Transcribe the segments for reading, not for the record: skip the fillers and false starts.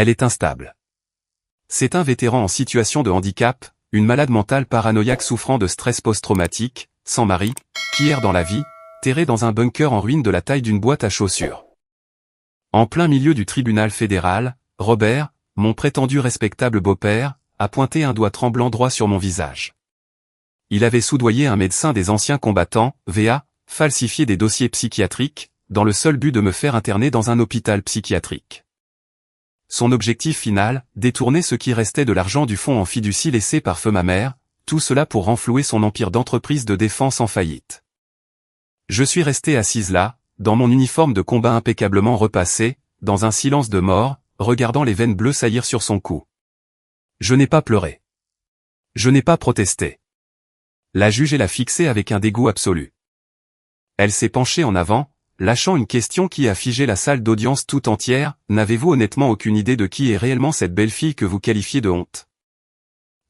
Elle est instable. C'est un vétéran en situation de handicap, une malade mentale paranoïaque souffrant de stress post-traumatique, sans mari, qui erre dans la vie, terré dans un bunker en ruine de la taille d'une boîte à chaussures. En plein milieu du tribunal fédéral, Robert, mon prétendu respectable beau-père, a pointé un doigt tremblant droit sur mon visage. Il avait soudoyé un médecin des anciens combattants, VA, falsifié des dossiers psychiatriques, dans le seul but de me faire interner dans un hôpital psychiatrique. Son objectif final, détourner ce qui restait de l'argent du fonds en fiducie laissé par feu ma mère, tout cela pour renflouer son empire d'entreprise de défense en faillite. Je suis resté assise là, dans mon uniforme de combat impeccablement repassé, dans un silence de mort, regardant les veines bleues saillir sur son cou. Je n'ai pas pleuré. Je n'ai pas protesté. La juge l'a fixé avec un dégoût absolu. Elle s'est penchée en avant, lâchant une question qui a figé la salle d'audience tout entière. N'avez-vous honnêtement aucune idée de qui est réellement cette belle fille que vous qualifiez de honte?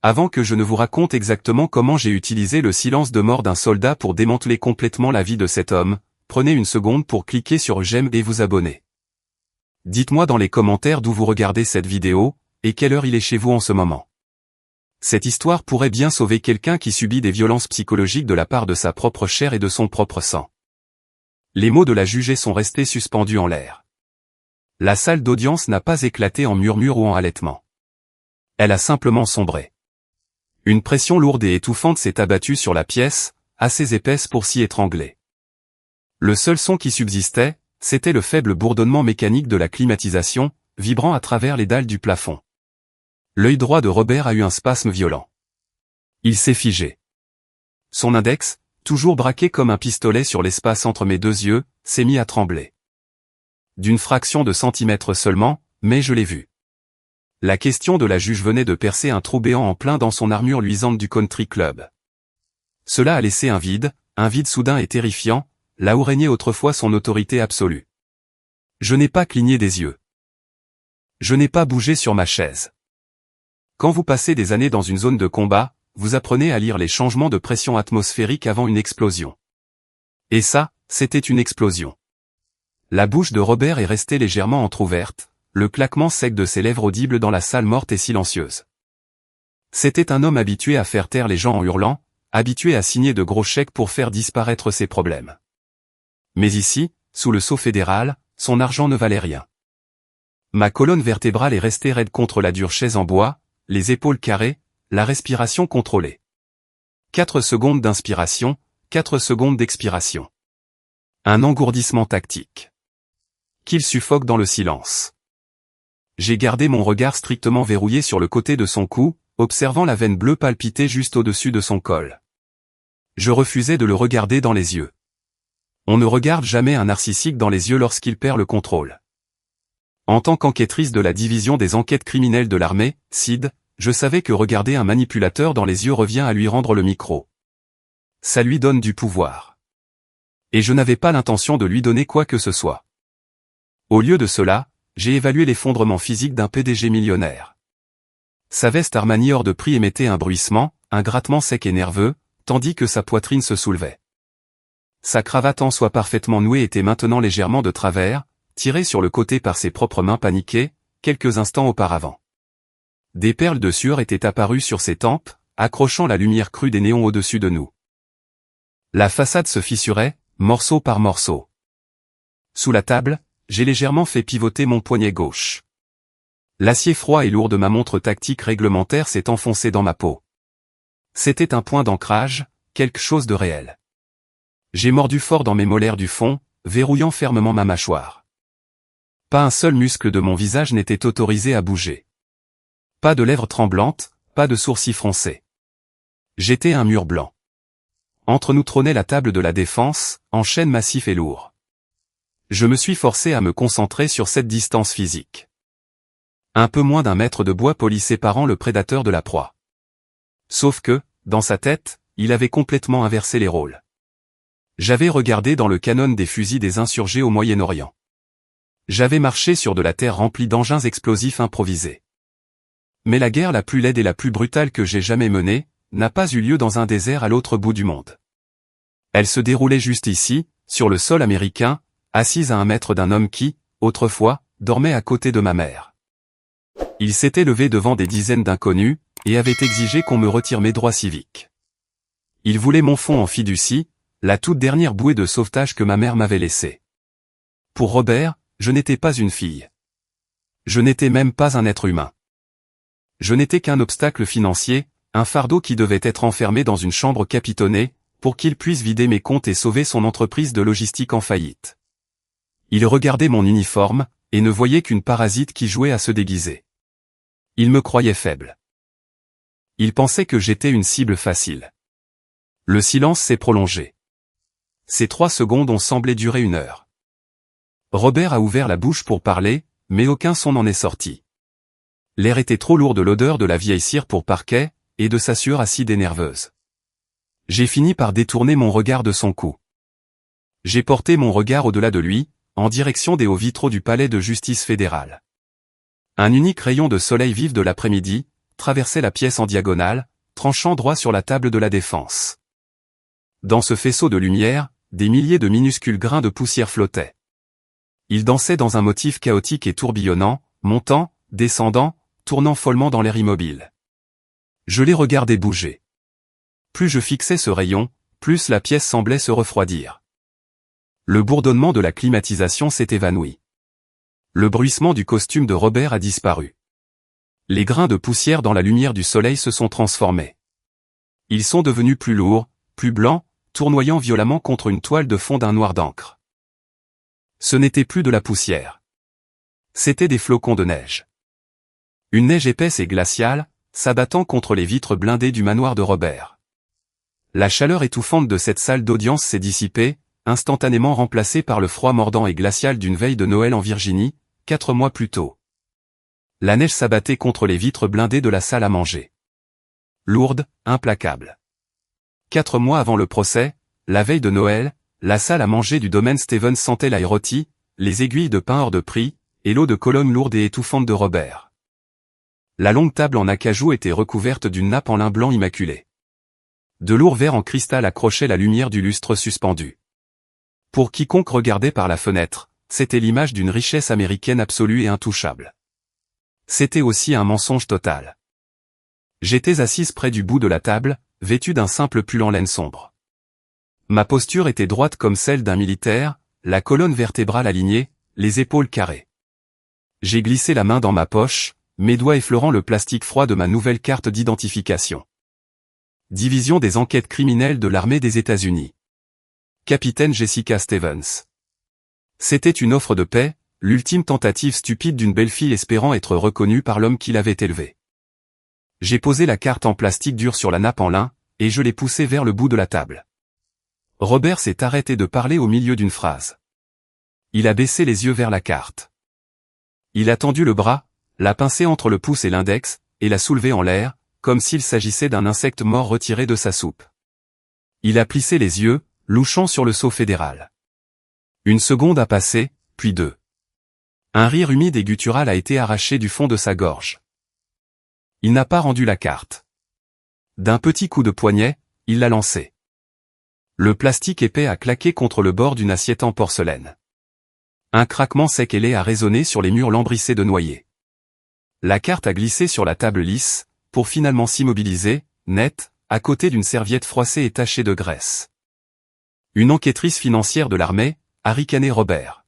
Avant que je ne vous raconte exactement comment j'ai utilisé le silence de mort d'un soldat pour démanteler complètement la vie de cet homme, prenez une seconde pour cliquer sur j'aime et vous abonner. Dites-moi dans les commentaires d'où vous regardez cette vidéo, et quelle heure il est chez vous en ce moment. Cette histoire pourrait bien sauver quelqu'un qui subit des violences psychologiques de la part de sa propre chair et de son propre sang. Les mots de la jugée sont restés suspendus en l'air. La salle d'audience n'a pas éclaté en murmures ou en halètements. Elle a simplement sombré. Une pression lourde et étouffante s'est abattue sur la pièce, assez épaisse pour s'y étrangler. Le seul son qui subsistait, c'était le faible bourdonnement mécanique de la climatisation, vibrant à travers les dalles du plafond. L'œil droit de Robert a eu un spasme violent. Il s'est figé. Son index, toujours braqué comme un pistolet sur l'espace entre mes deux yeux, s'est mis à trembler. D'une fraction de centimètre seulement, mais je l'ai vu. La question de la juge venait de percer un trou béant en plein dans son armure luisante du country club. Cela a laissé un vide soudain et terrifiant, là où régnait autrefois son autorité absolue. Je n'ai pas cligné des yeux. Je n'ai pas bougé sur ma chaise. Quand vous passez des années dans une zone de combat, vous apprenez à lire les changements de pression atmosphérique avant une explosion. Et ça, c'était une explosion. La bouche de Robert est restée légèrement entr'ouverte, le claquement sec de ses lèvres audible dans la salle morte et silencieuse. C'était un homme habitué à faire taire les gens en hurlant, habitué à signer de gros chèques pour faire disparaître ses problèmes. Mais ici, sous le sceau fédéral, son argent ne valait rien. Ma colonne vertébrale est restée raide contre la dure chaise en bois, les épaules carrées, la respiration contrôlée. 4 secondes d'inspiration, 4 secondes d'expiration. Un engourdissement tactique. Qu'il suffoque dans le silence. J'ai gardé mon regard strictement verrouillé sur le côté de son cou, observant la veine bleue palpiter juste au-dessus de son col. Je refusais de le regarder dans les yeux. On ne regarde jamais un narcissique dans les yeux lorsqu'il perd le contrôle. En tant qu'enquêtrice de la division des enquêtes criminelles de l'armée, CID, je savais que regarder un manipulateur dans les yeux revient à lui rendre le micro. Ça lui donne du pouvoir. Et je n'avais pas l'intention de lui donner quoi que ce soit. Au lieu de cela, j'ai évalué l'effondrement physique d'un PDG millionnaire. Sa veste Armani hors de prix émettait un bruissement, un grattement sec et nerveux, tandis que sa poitrine se soulevait. Sa cravate en soie parfaitement nouée était maintenant légèrement de travers, tirée sur le côté par ses propres mains paniquées, quelques instants auparavant. Des perles de sueur étaient apparues sur ses tempes, accrochant la lumière crue des néons au-dessus de nous. La façade se fissurait, morceau par morceau. Sous la table, j'ai légèrement fait pivoter mon poignet gauche. L'acier froid et lourd de ma montre tactique réglementaire s'est enfoncé dans ma peau. C'était un point d'ancrage, quelque chose de réel. J'ai mordu fort dans mes molaires du fond, verrouillant fermement ma mâchoire. Pas un seul muscle de mon visage n'était autorisé à bouger. Pas de lèvres tremblantes, pas de sourcils froncés. J'étais un mur blanc. Entre nous trônait la table de la défense, en chêne massif et lourd. Je me suis forcé à me concentrer sur cette distance physique. Un peu moins d'1 mètre de bois poli séparant le prédateur de la proie. Sauf que, dans sa tête, il avait complètement inversé les rôles. J'avais regardé dans le canon des fusils des insurgés au Moyen-Orient. J'avais marché sur de la terre remplie d'engins explosifs improvisés. Mais la guerre la plus laide et la plus brutale que j'ai jamais menée, n'a pas eu lieu dans un désert à l'autre bout du monde. Elle se déroulait juste ici, sur le sol américain, assise à 1 mètre d'un homme qui, autrefois, dormait à côté de ma mère. Il s'était levé devant des dizaines d'inconnus, et avait exigé qu'on me retire mes droits civiques. Il voulait mon fonds en fiducie, la toute dernière bouée de sauvetage que ma mère m'avait laissée. Pour Robert, je n'étais pas une fille. Je n'étais même pas un être humain. Je n'étais qu'un obstacle financier, un fardeau qui devait être enfermé dans une chambre capitonnée, pour qu'il puisse vider mes comptes et sauver son entreprise de logistique en faillite. Il regardait mon uniforme, et ne voyait qu'une parasite qui jouait à se déguiser. Il me croyait faible. Il pensait que j'étais une cible facile. Le silence s'est prolongé. Ces 3 secondes ont semblé durer 1 heure. Robert a ouvert la bouche pour parler, mais aucun son n'en est sorti. L'air était trop lourd de l'odeur de la vieille cire pour parquet, et de sa sueur acide et nerveuse. J'ai fini par détourner mon regard de son cou. J'ai porté mon regard au-delà de lui, en direction des hauts vitraux du palais de justice fédérale. Un unique rayon de soleil vif de l'après-midi traversait la pièce en diagonale, tranchant droit sur la table de la défense. Dans ce faisceau de lumière, des milliers de minuscules grains de poussière flottaient. Ils dansaient dans un motif chaotique et tourbillonnant, montant, descendant, tournant follement dans l'air immobile. Je les regardais bouger. Plus je fixais ce rayon, plus la pièce semblait se refroidir. Le bourdonnement de la climatisation s'est évanoui. Le bruissement du costume de Robert a disparu. Les grains de poussière dans la lumière du soleil se sont transformés. Ils sont devenus plus lourds, plus blancs, tournoyant violemment contre une toile de fond d'un noir d'encre. Ce n'était plus de la poussière. C'étaient des flocons de neige. Une neige épaisse et glaciale, s'abattant contre les vitres blindées du manoir de Robert. La chaleur étouffante de cette salle d'audience s'est dissipée, instantanément remplacée par le froid mordant et glacial d'une veille de Noël en Virginie, 4 mois plus tôt. La neige s'abattait contre les vitres blindées de la salle à manger. Lourde, implacable. 4 mois avant le procès, la veille de Noël, la salle à manger du domaine Stevens sentait l'ail rôti, les aiguilles de pain hors de prix, et l'eau de Cologne lourde et étouffante de Robert. La longue table en acajou était recouverte d'une nappe en lin blanc immaculé. De lourds verres en cristal accrochaient la lumière du lustre suspendu. Pour quiconque regardait par la fenêtre, c'était l'image d'une richesse américaine absolue et intouchable. C'était aussi un mensonge total. J'étais assise près du bout de la table, vêtue d'un simple pull en laine sombre. Ma posture était droite comme celle d'un militaire, la colonne vertébrale alignée, les épaules carrées. J'ai glissé la main dans ma poche, mes doigts effleurant le plastique froid de ma nouvelle carte d'identification. Division des enquêtes criminelles de l'armée des États-Unis. Capitaine Jessica Stevens. C'était une offre de paix, l'ultime tentative stupide d'une belle fille espérant être reconnue par l'homme qui l'avait élevée. J'ai posé la carte en plastique dur sur la nappe en lin, et je l'ai poussée vers le bout de la table. Robert s'est arrêté de parler au milieu d'une phrase. Il a baissé les yeux vers la carte. Il a tendu le bras, l'a pincé entre le pouce et l'index, et l'a soulevé en l'air, comme s'il s'agissait d'un insecte mort retiré de sa soupe. Il a plissé les yeux, louchant sur le sceau fédéral. 1 seconde a passé, puis 2. Un rire humide et guttural a été arraché du fond de sa gorge. Il n'a pas rendu la carte. D'un petit coup de poignet, il l'a lancée. Le plastique épais a claqué contre le bord d'une assiette en porcelaine. Un craquement sec et laid a résonné sur les murs lambrissés de noyer. La carte a glissé sur la table lisse, pour finalement s'immobiliser, nette, à côté d'une serviette froissée et tachée de graisse. Une enquêtrice financière de l'armée, a ricané Robert.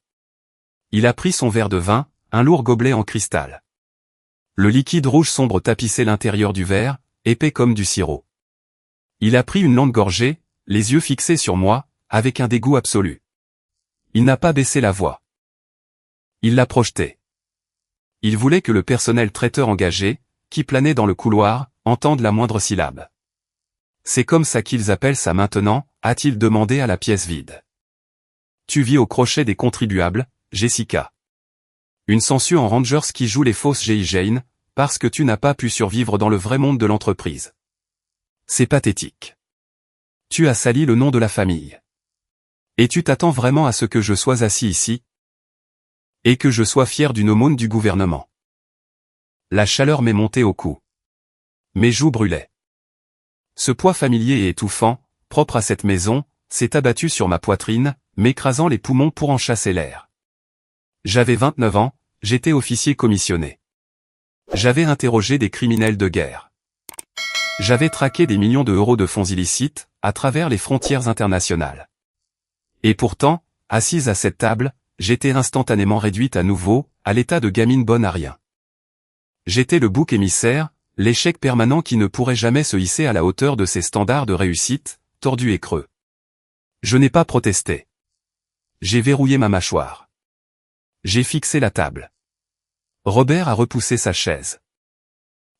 Il a pris son verre de vin, un lourd gobelet en cristal. Le liquide rouge sombre tapissait l'intérieur du verre, épais comme du sirop. Il a pris une longue gorgée, les yeux fixés sur moi, avec un dégoût absolu. Il n'a pas baissé la voix. Il l'a projeté. Il voulait que le personnel traiteur engagé, qui planait dans le couloir, entende la moindre syllabe. C'est comme ça qu'ils appellent ça maintenant, a-t-il demandé à la pièce vide. Tu vis au crochet des contribuables, Jessica. Une sangsue en Rangers qui joue les fausses G.I. Jane, parce que tu n'as pas pu survivre dans le vrai monde de l'entreprise. C'est pathétique. Tu as sali le nom de la famille. Et tu t'attends vraiment à ce que je sois assis ici? Et que je sois fier d'une aumône du gouvernement. La chaleur m'est montée au cou. Mes joues brûlaient. Ce poids familier et étouffant, propre à cette maison, s'est abattu sur ma poitrine, m'écrasant les poumons pour en chasser l'air. J'avais 29 ans, j'étais officier commissionné. J'avais interrogé des criminels de guerre. J'avais traqué des millions d'euros de fonds illicites, à travers les frontières internationales. Et pourtant, assise à cette table, j'étais instantanément réduite à nouveau, à l'état de gamine bonne à rien. J'étais le bouc émissaire, l'échec permanent qui ne pourrait jamais se hisser à la hauteur de ces standards de réussite, tordus et creux. Je n'ai pas protesté. J'ai verrouillé ma mâchoire. J'ai fixé la table. Robert a repoussé sa chaise.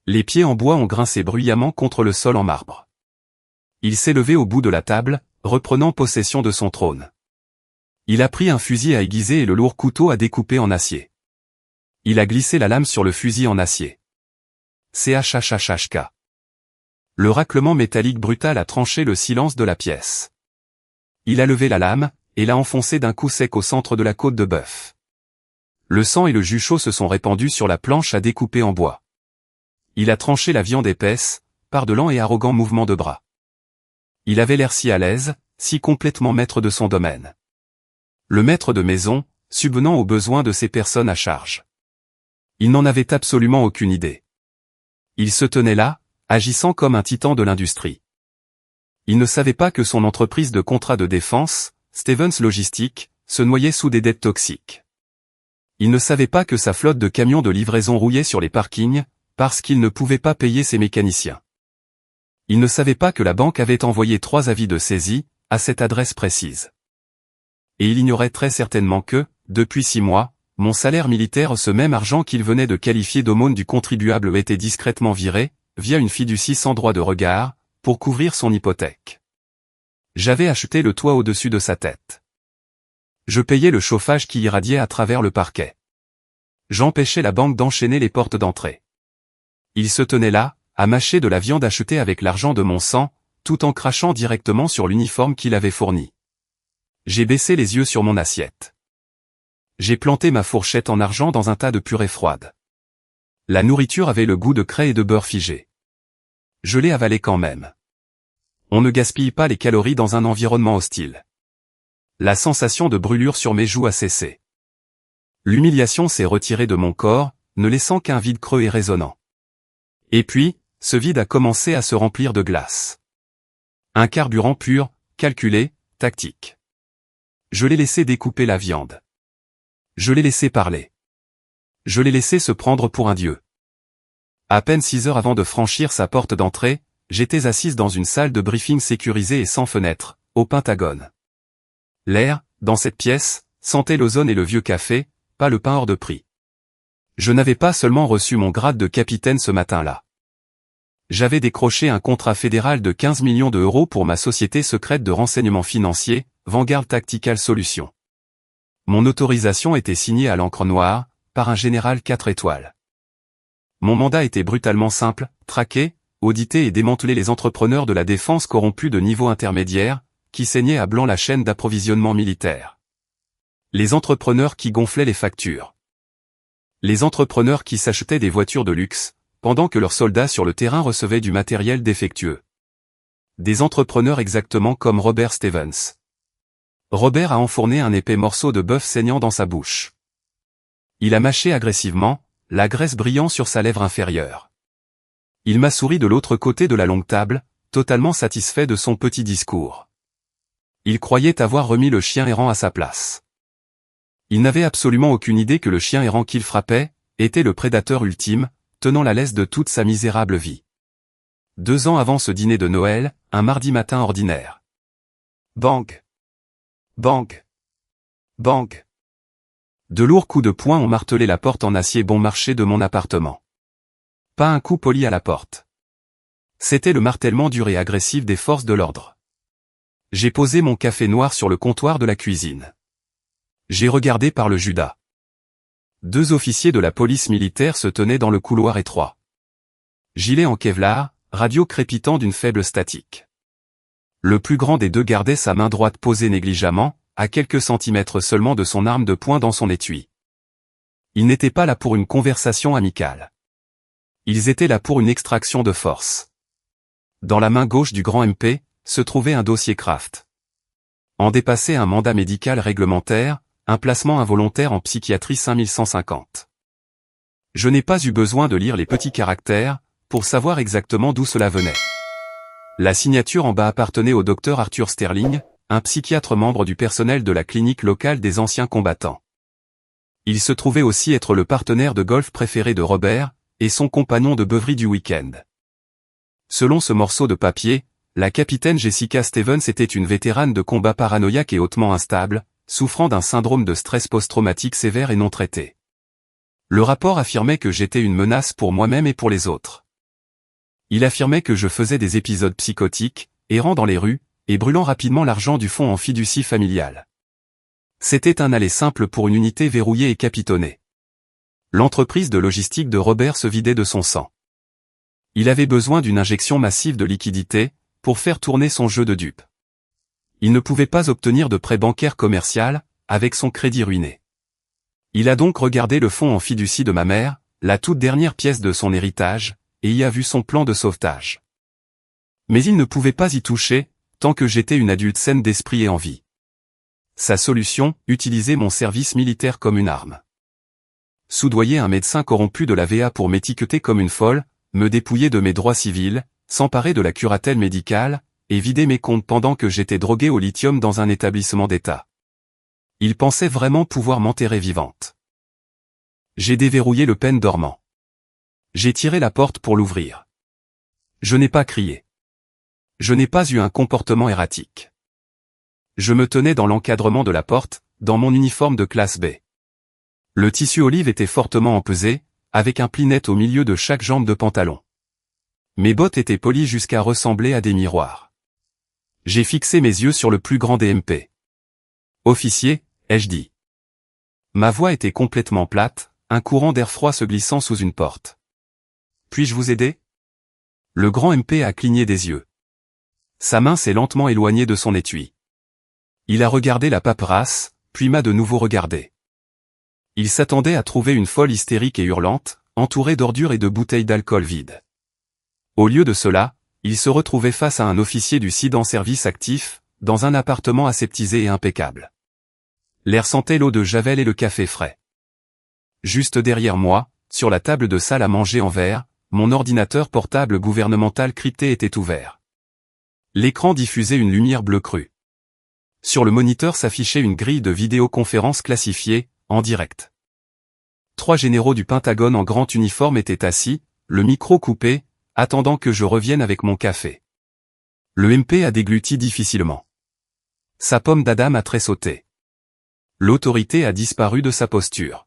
Les pieds en bois ont grincé bruyamment contre le sol en marbre. Il s'est levé au bout de la table, reprenant possession de son trône. Il a pris un fusil à aiguiser et le lourd couteau à découper en acier. Il a glissé la lame sur le fusil en acier. CHHHK. Le raclement métallique brutal a tranché le silence de la pièce. Il a levé la lame, et l'a enfoncée d'un coup sec au centre de la côte de bœuf. Le sang et le jus chaud se sont répandus sur la planche à découper en bois. Il a tranché la viande épaisse, par de lents et arrogants mouvements de bras. Il avait l'air si à l'aise, si complètement maître de son domaine. Le maître de maison, subvenant aux besoins de ces personnes à charge. Il n'en avait absolument aucune idée. Il se tenait là, agissant comme un titan de l'industrie. Il ne savait pas que son entreprise de contrat de défense, Stevens Logistique, se noyait sous des dettes toxiques. Il ne savait pas que sa flotte de camions de livraison rouillait sur les parkings, parce qu'il ne pouvait pas payer ses mécaniciens. Il ne savait pas que la banque avait envoyé 3 avis de saisie, à cette adresse précise. Et il ignorait très certainement que, depuis 6 mois, mon salaire militaire, ce même argent qu'il venait de qualifier d'aumône du contribuable, était discrètement viré, via une fiducie sans droit de regard, pour couvrir son hypothèque. J'avais acheté le toit au-dessus de sa tête. Je payais le chauffage qui irradiait à travers le parquet. J'empêchais la banque d'enchaîner les portes d'entrée. Il se tenait là, à mâcher de la viande achetée avec l'argent de mon sang, tout en crachant directement sur l'uniforme qu'il avait fourni. J'ai baissé les yeux sur mon assiette. J'ai planté ma fourchette en argent dans un tas de purée froide. La nourriture avait le goût de craie et de beurre figé. Je l'ai avalé quand même. On ne gaspille pas les calories dans un environnement hostile. La sensation de brûlure sur mes joues a cessé. L'humiliation s'est retirée de mon corps, ne laissant qu'un vide creux et résonnant. Et puis, ce vide a commencé à se remplir de glace. Un carburant pur, calculé, tactique. Je l'ai laissé découper la viande. Je l'ai laissé parler. Je l'ai laissé se prendre pour un dieu. À peine 6 heures avant de franchir sa porte d'entrée, j'étais assise dans une salle de briefing sécurisée et sans fenêtre, au Pentagone. L'air, dans cette pièce, sentait l'ozone et le vieux café, pas le pain hors de prix. Je n'avais pas seulement reçu mon grade de capitaine ce matin-là. J'avais décroché un contrat fédéral de 15 millions d'euros pour ma société secrète de renseignement financier, Vanguard Tactical Solutions. Mon autorisation était signée à l'encre noire, par un général 4 étoiles. Mon mandat était brutalement simple, traquer, auditer et démanteler les entrepreneurs de la défense corrompus de niveau intermédiaire, qui saignaient à blanc la chaîne d'approvisionnement militaire. Les entrepreneurs qui gonflaient les factures. Les entrepreneurs qui s'achetaient des voitures de luxe, pendant que leurs soldats sur le terrain recevaient du matériel défectueux. Des entrepreneurs exactement comme Robert Stevens. Robert a enfourné un épais morceau de bœuf saignant dans sa bouche. Il a mâché agressivement, la graisse brillant sur sa lèvre inférieure. Il m'a souri de l'autre côté de la longue table, totalement satisfait de son petit discours. Il croyait avoir remis le chien errant à sa place. Il n'avait absolument aucune idée que le chien errant qu'il frappait, était le prédateur ultime, tenant la laisse de toute sa misérable vie. 2 ans avant ce dîner de Noël, un mardi matin ordinaire. Bang! Bang! Bang! De lourds coups de poing ont martelé la porte en acier bon marché de mon appartement. Pas un coup poli à la porte. C'était le martèlement dur et agressif des forces de l'ordre. J'ai posé mon café noir sur le comptoir de la cuisine. J'ai regardé par le Judas. 2 officiers de la police militaire se tenaient dans le couloir étroit. Gilet en Kevlar, radio crépitant d'une faible statique. Le plus grand des 2 gardait sa main droite posée négligemment, à quelques centimètres seulement de son arme de poing dans son étui. Ils n'étaient pas là pour une conversation amicale. Ils étaient là pour une extraction de force. Dans la main gauche du grand MP, se trouvait un dossier Kraft. En dépassait un mandat médical réglementaire, un placement involontaire en psychiatrie 5150. Je n'ai pas eu besoin de lire les petits caractères, pour savoir exactement d'où cela venait. La signature en bas appartenait au docteur Arthur Sterling, un psychiatre membre du personnel de la clinique locale des anciens combattants. Il se trouvait aussi être le partenaire de golf préféré de Robert, et son compagnon de beuverie du week-end. Selon ce morceau de papier, la capitaine Jessica Stevens était une vétérane de combat paranoïaque et hautement instable, souffrant d'un syndrome de stress post-traumatique sévère et non traité. Le rapport affirmait que j'étais une menace pour moi-même et pour les autres. Il affirmait que je faisais des épisodes psychotiques, errant dans les rues, et brûlant rapidement l'argent du fonds en fiducie familiale. C'était un aller simple pour une unité verrouillée et capitonnée. L'entreprise de logistique de Robert se vidait de son sang. Il avait besoin d'une injection massive de liquidité, pour faire tourner son jeu de dupes. Il ne pouvait pas obtenir de prêt bancaire commercial, avec son crédit ruiné. Il a donc regardé le fonds en fiducie de ma mère, la toute dernière pièce de son héritage, et y a vu son plan de sauvetage. Mais il ne pouvait pas y toucher, tant que j'étais une adulte saine d'esprit et en vie. Sa solution, utiliser mon service militaire comme une arme. Soudoyer un médecin corrompu de la VA pour m'étiqueter comme une folle, me dépouiller de mes droits civils, s'emparer de la curatelle médicale, et vider mes comptes pendant que j'étais drogué au lithium dans un établissement d'État. Il pensait vraiment pouvoir m'enterrer vivante. J'ai déverrouillé le pen dormant. J'ai tiré la porte pour l'ouvrir. Je n'ai pas crié. Je n'ai pas eu un comportement erratique. Je me tenais dans l'encadrement de la porte, dans mon uniforme de classe B. Le tissu olive était fortement empesé, avec un pli net au milieu de chaque jambe de pantalon. Mes bottes étaient polies jusqu'à ressembler à des miroirs. J'ai fixé mes yeux sur le plus grand des MP. « Officier », ai-je dit. Ma voix était complètement plate, un courant d'air froid se glissant sous une porte. « Puis-je vous aider ?» Le grand MP a cligné des yeux. Sa main s'est lentement éloignée de son étui. Il a regardé la paperasse, puis m'a de nouveau regardé. Il s'attendait à trouver une folle hystérique et hurlante, entourée d'ordures et de bouteilles d'alcool vides. Au lieu de cela, il se retrouvait face à un officier du CID en service actif, dans un appartement aseptisé et impeccable. L'air sentait l'eau de Javel et le café frais. Juste derrière moi, sur la table de salle à manger en verre, mon ordinateur portable gouvernemental crypté était ouvert. L'écran diffusait une lumière bleue crue. Sur le moniteur s'affichait une grille de vidéoconférence classifiée, en direct. 3 généraux du Pentagone en grand uniforme étaient assis, le micro coupé, attendant que je revienne avec mon café. Le MP a dégluti difficilement. Sa pomme d'Adam a tressauté. L'autorité a disparu de sa posture.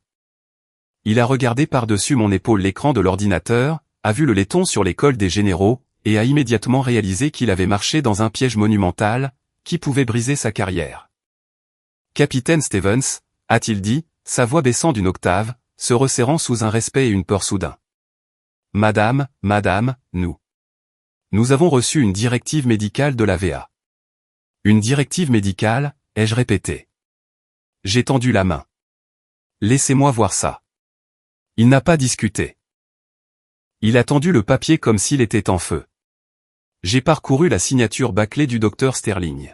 Il a regardé par-dessus mon épaule l'écran de l'ordinateur, a vu le laiton sur les cols des généraux, et a immédiatement réalisé qu'il avait marché dans un piège monumental, qui pouvait briser sa carrière. « Capitaine Stevens », a-t-il dit, sa voix baissant d'une octave, se resserrant sous un respect et une peur soudain. « Madame, nous avons reçu une directive médicale de la VA. » Une directive médicale, ai-je répété. J'ai tendu la main. « Laissez-moi voir ça. » Il n'a pas discuté. Il a tendu le papier comme s'il était en feu. J'ai parcouru la signature bâclée du docteur Sterling.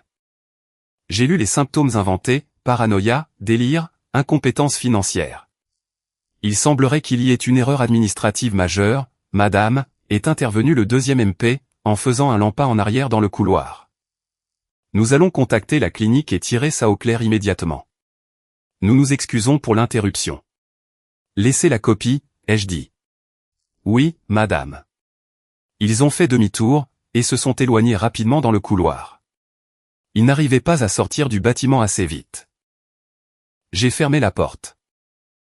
J'ai lu les symptômes inventés, paranoïa, délire, incompétence financière. Il semblerait qu'il y ait une erreur administrative majeure, madame, est intervenu le deuxième MP, en faisant un lampin en arrière dans le couloir. Nous allons contacter la clinique et tirer ça au clair immédiatement. Nous nous excusons pour l'interruption. Laissez la copie, ai-je dit. Oui, madame. Ils ont fait demi-tour, et se sont éloignés rapidement dans le couloir. Ils n'arrivaient pas à sortir du bâtiment assez vite. J'ai fermé la porte.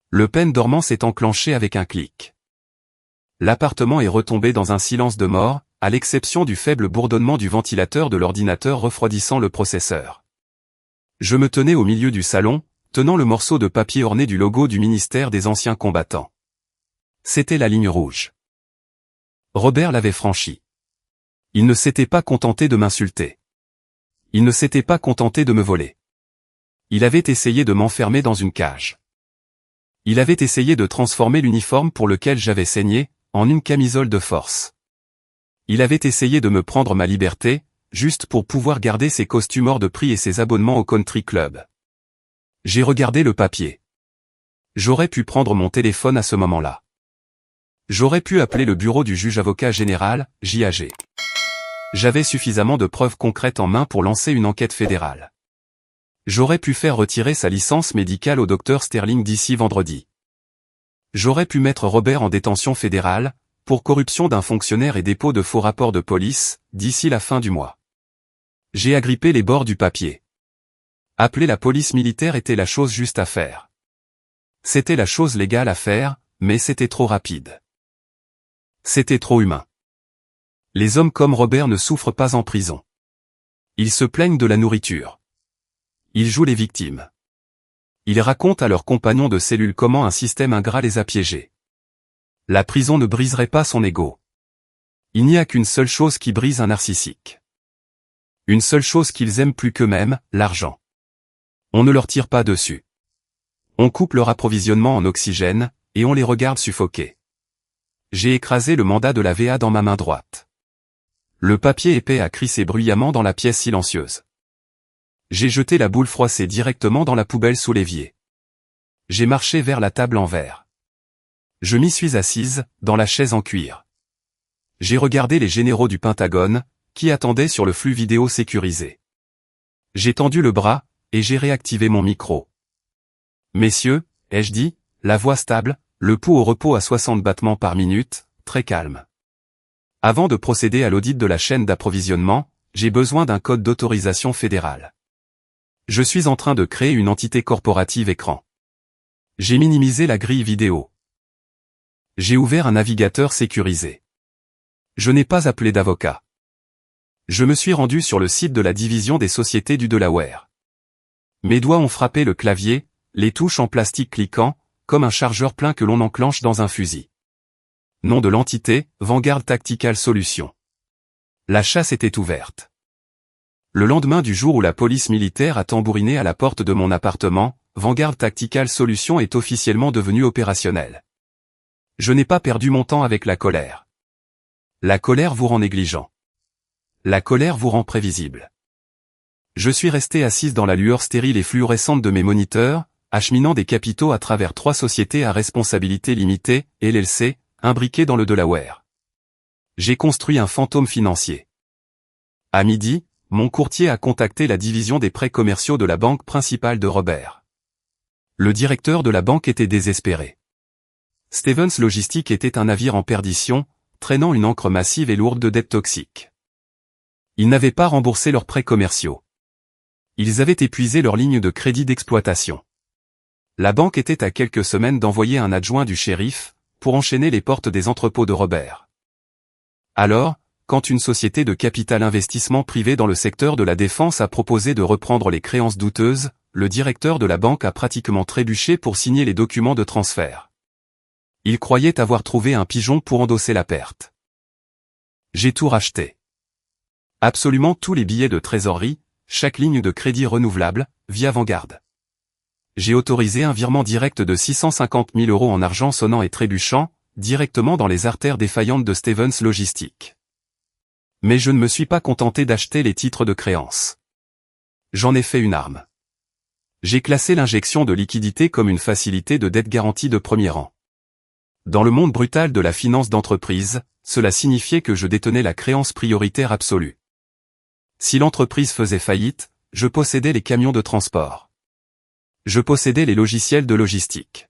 Le pen dormant s'est enclenché avec un clic. L'appartement est retombé dans un silence de mort, à l'exception du faible bourdonnement du ventilateur de l'ordinateur refroidissant le processeur. Je me tenais au milieu du salon, tenant le morceau de papier orné du logo du ministère des anciens combattants. C'était la ligne rouge. Robert l'avait franchie. Il ne s'était pas contenté de m'insulter. Il ne s'était pas contenté de me voler. Il avait essayé de m'enfermer dans une cage. Il avait essayé de transformer l'uniforme pour lequel j'avais saigné, en une camisole de force. Il avait essayé de me prendre ma liberté, juste pour pouvoir garder ses costumes hors de prix et ses abonnements au country club. J'ai regardé le papier. J'aurais pu prendre mon téléphone à ce moment-là. J'aurais pu appeler le bureau du juge avocat général, JAG. J'avais suffisamment de preuves concrètes en main pour lancer une enquête fédérale. J'aurais pu faire retirer sa licence médicale au docteur Sterling d'ici vendredi. J'aurais pu mettre Robert en détention fédérale, pour corruption d'un fonctionnaire et dépôt de faux rapports de police, d'ici la fin du mois. J'ai agrippé les bords du papier. Appeler la police militaire était la chose juste à faire. C'était la chose légale à faire, mais c'était trop rapide. C'était trop humain. Les hommes comme Robert ne souffrent pas en prison. Ils se plaignent de la nourriture. Ils jouent les victimes. Ils racontent à leurs compagnons de cellule comment un système ingrat les a piégés. La prison ne briserait pas son ego. Il n'y a qu'une seule chose qui brise un narcissique. Une seule chose qu'ils aiment plus qu'eux-mêmes, l'argent. On ne leur tire pas dessus. On coupe leur approvisionnement en oxygène, et on les regarde suffoquer. J'ai écrasé le mandat de la VA dans ma main droite. Le papier épais a crissé bruyamment dans la pièce silencieuse. J'ai jeté la boule froissée directement dans la poubelle sous l'évier. J'ai marché vers la table en verre. Je m'y suis assise, dans la chaise en cuir. J'ai regardé les généraux du Pentagone, qui attendaient sur le flux vidéo sécurisé. J'ai tendu le bras, et j'ai réactivé mon micro. Messieurs, ai-je dit, la voix stable, le pouls au repos à 60 battements par minute, très calme. Avant de procéder à l'audit de la chaîne d'approvisionnement, j'ai besoin d'un code d'autorisation fédéral. Je suis en train de créer une entité corporative écran. J'ai minimisé la grille vidéo. J'ai ouvert un navigateur sécurisé. Je n'ai pas appelé d'avocat. Je me suis rendu sur le site de la division des sociétés du Delaware. Mes doigts ont frappé le clavier, les touches en plastique cliquant, comme un chargeur plein que l'on enclenche dans un fusil. Nom de l'entité, Vanguard Tactical Solutions. La chasse était ouverte. Le lendemain du jour où la police militaire a tambouriné à la porte de mon appartement, Vanguard Tactical Solutions est officiellement devenu opérationnel. Je n'ai pas perdu mon temps avec la colère. La colère vous rend négligent. La colère vous rend prévisible. Je suis resté assise dans la lueur stérile et fluorescente de mes moniteurs, acheminant des capitaux à travers 3 sociétés à responsabilité limitée, LLC, imbriquées dans le Delaware. J'ai construit un fantôme financier. À midi, mon courtier a contacté la division des prêts commerciaux de la banque principale de Robert. Le directeur de la banque était désespéré. Stevens Logistic était un navire en perdition, traînant une ancre massive et lourde de dettes toxiques. Ils n'avaient pas remboursé leurs prêts commerciaux. Ils avaient épuisé leur ligne de crédit d'exploitation. La banque était à quelques semaines d'envoyer un adjoint du shérif, pour enchaîner les portes des entrepôts de Robert. Alors, quand une société de capital investissement privé dans le secteur de la défense a proposé de reprendre les créances douteuses, le directeur de la banque a pratiquement trébuché pour signer les documents de transfert. Il croyait avoir trouvé un pigeon pour endosser la perte. J'ai tout racheté. Absolument tous les billets de trésorerie, chaque ligne de crédit renouvelable, via Vanguard. J'ai autorisé un virement direct de 650 000 € en argent sonnant et trébuchant, directement dans les artères défaillantes de Stevens Logistic. Mais je ne me suis pas contenté d'acheter les titres de créance. J'en ai fait une arme. J'ai classé l'injection de liquidité comme une facilité de dette garantie de premier rang. Dans le monde brutal de la finance d'entreprise, cela signifiait que je détenais la créance prioritaire absolue. Si l'entreprise faisait faillite, je possédais les camions de transport. Je possédais les logiciels de logistique.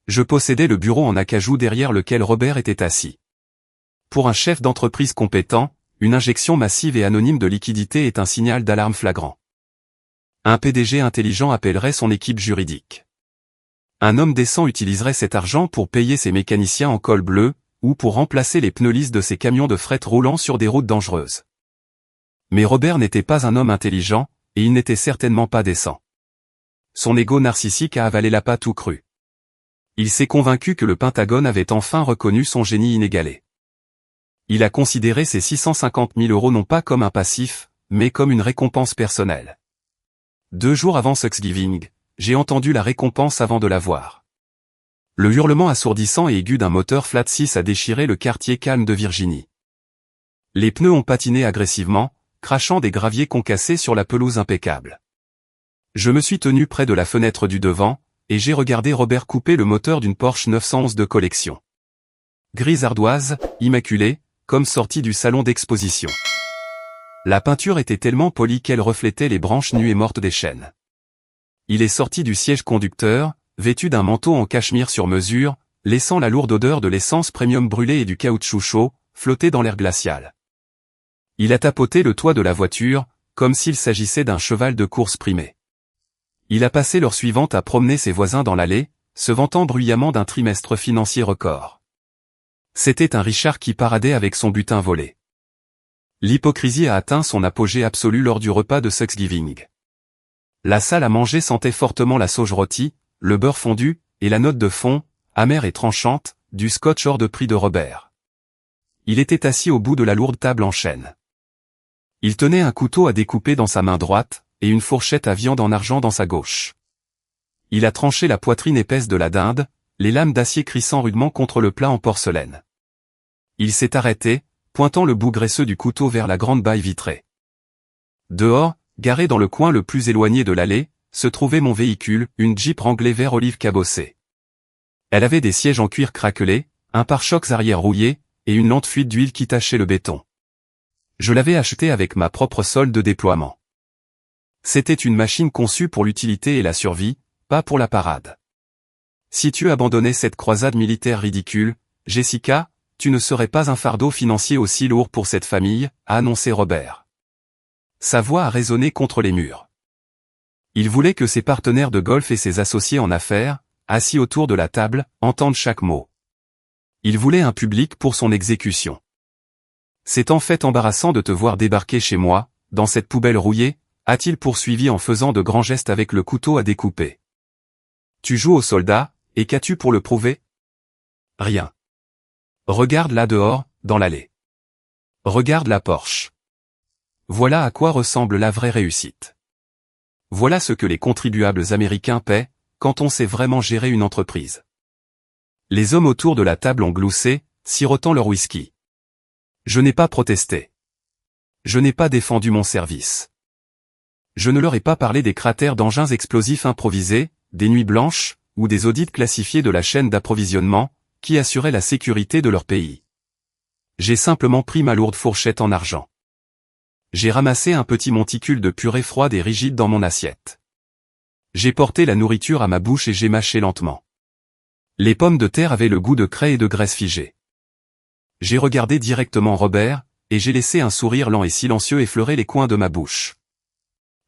Je possédais le bureau en acajou derrière lequel Robert était assis. Pour un chef d'entreprise compétent, une injection massive et anonyme de liquidité est un signal d'alarme flagrant. Un PDG intelligent appellerait son équipe juridique. Un homme décent utiliserait cet argent pour payer ses mécaniciens en col bleu, ou pour remplacer les pneus lisses de ses camions de fret roulant sur des routes dangereuses. Mais Robert n'était pas un homme intelligent, et il n'était certainement pas décent. Son ego narcissique a avalé l'appât tout cru. Il s'est convaincu que le Pentagone avait enfin reconnu son génie inégalé. Il a considéré ces 650 000 € non pas comme un passif, mais comme une récompense personnelle. 2 jours avant Thanksgiving, j'ai entendu la récompense avant de la voir. Le hurlement assourdissant et aigu d'un moteur Flat 6 a déchiré le quartier calme de Virginie. Les pneus ont patiné agressivement, crachant des graviers concassés sur la pelouse impeccable. Je me suis tenu près de la fenêtre du devant, et j'ai regardé Robert couper le moteur d'une Porsche 911 de collection. grise ardoise, immaculée, comme sortie du salon d'exposition. La peinture était tellement polie qu'elle reflétait les branches nues et mortes des chênes. Il est sorti du siège conducteur, vêtu d'un manteau en cachemire sur mesure, laissant la lourde odeur de l'essence premium brûlée et du caoutchouc chaud, flotter dans l'air glacial. Il a tapoté le toit de la voiture, comme s'il s'agissait d'un cheval de course primé. Il a passé l'heure suivante à promener ses voisins dans l'allée, se vantant bruyamment d'un trimestre financier record. C'était un Richard qui paradait avec son butin volé. L'hypocrisie a atteint son apogée absolu lors du repas de Thanksgiving. La salle à manger sentait fortement la sauge rôtie, le beurre fondu, et la note de fond, amère et tranchante, du scotch hors de prix de Robert. Il était assis au bout de la lourde table en chêne. Il tenait un couteau à découper dans sa main droite, et une fourchette à viande en argent dans sa gauche. Il a tranché la poitrine épaisse de la dinde, les lames d'acier crissant rudement contre le plat en porcelaine. Il s'est arrêté, pointant le bout graisseux du couteau vers la grande baille vitrée. Dehors, garé dans le coin le plus éloigné de l'allée, se trouvait mon véhicule, une Jeep Wrangler vert olive cabossée. Elle avait des sièges en cuir craquelé, un pare-chocs arrière rouillé, et une lente fuite d'huile qui tachait le béton. Je l'avais achetée avec ma propre solde de déploiement. C'était une machine conçue pour l'utilité et la survie, pas pour la parade. Si tu abandonnais cette croisade militaire ridicule, Jessica, tu ne serais pas un fardeau financier aussi lourd pour cette famille, a annoncé Robert. Sa voix a résonné contre les murs. Il voulait que ses partenaires de golf et ses associés en affaires, assis autour de la table, entendent chaque mot. Il voulait un public pour son exécution. C'est en fait embarrassant de te voir débarquer chez moi, dans cette poubelle rouillée, a-t-il poursuivi en faisant de grands gestes avec le couteau à découper. Tu joues au soldat, et qu'as-tu pour le prouver? Rien. Regarde là dehors, dans l'allée. Regarde la Porsche. Voilà à quoi ressemble la vraie réussite. Voilà ce que les contribuables américains paient, quand on sait vraiment gérer une entreprise. Les hommes autour de la table ont gloussé, sirotant leur whisky. Je n'ai pas protesté. Je n'ai pas défendu mon service. Je ne leur ai pas parlé des cratères d'engins explosifs improvisés, des nuits blanches, ou des audits classifiés de la chaîne d'approvisionnement, qui assuraient la sécurité de leur pays. J'ai simplement pris ma lourde fourchette en argent. J'ai ramassé un petit monticule de purée froide et rigide dans mon assiette. J'ai porté la nourriture à ma bouche et j'ai mâché lentement. Les pommes de terre avaient le goût de craie et de graisse figée. J'ai regardé directement Robert, et j'ai laissé un sourire lent et silencieux effleurer les coins de ma bouche.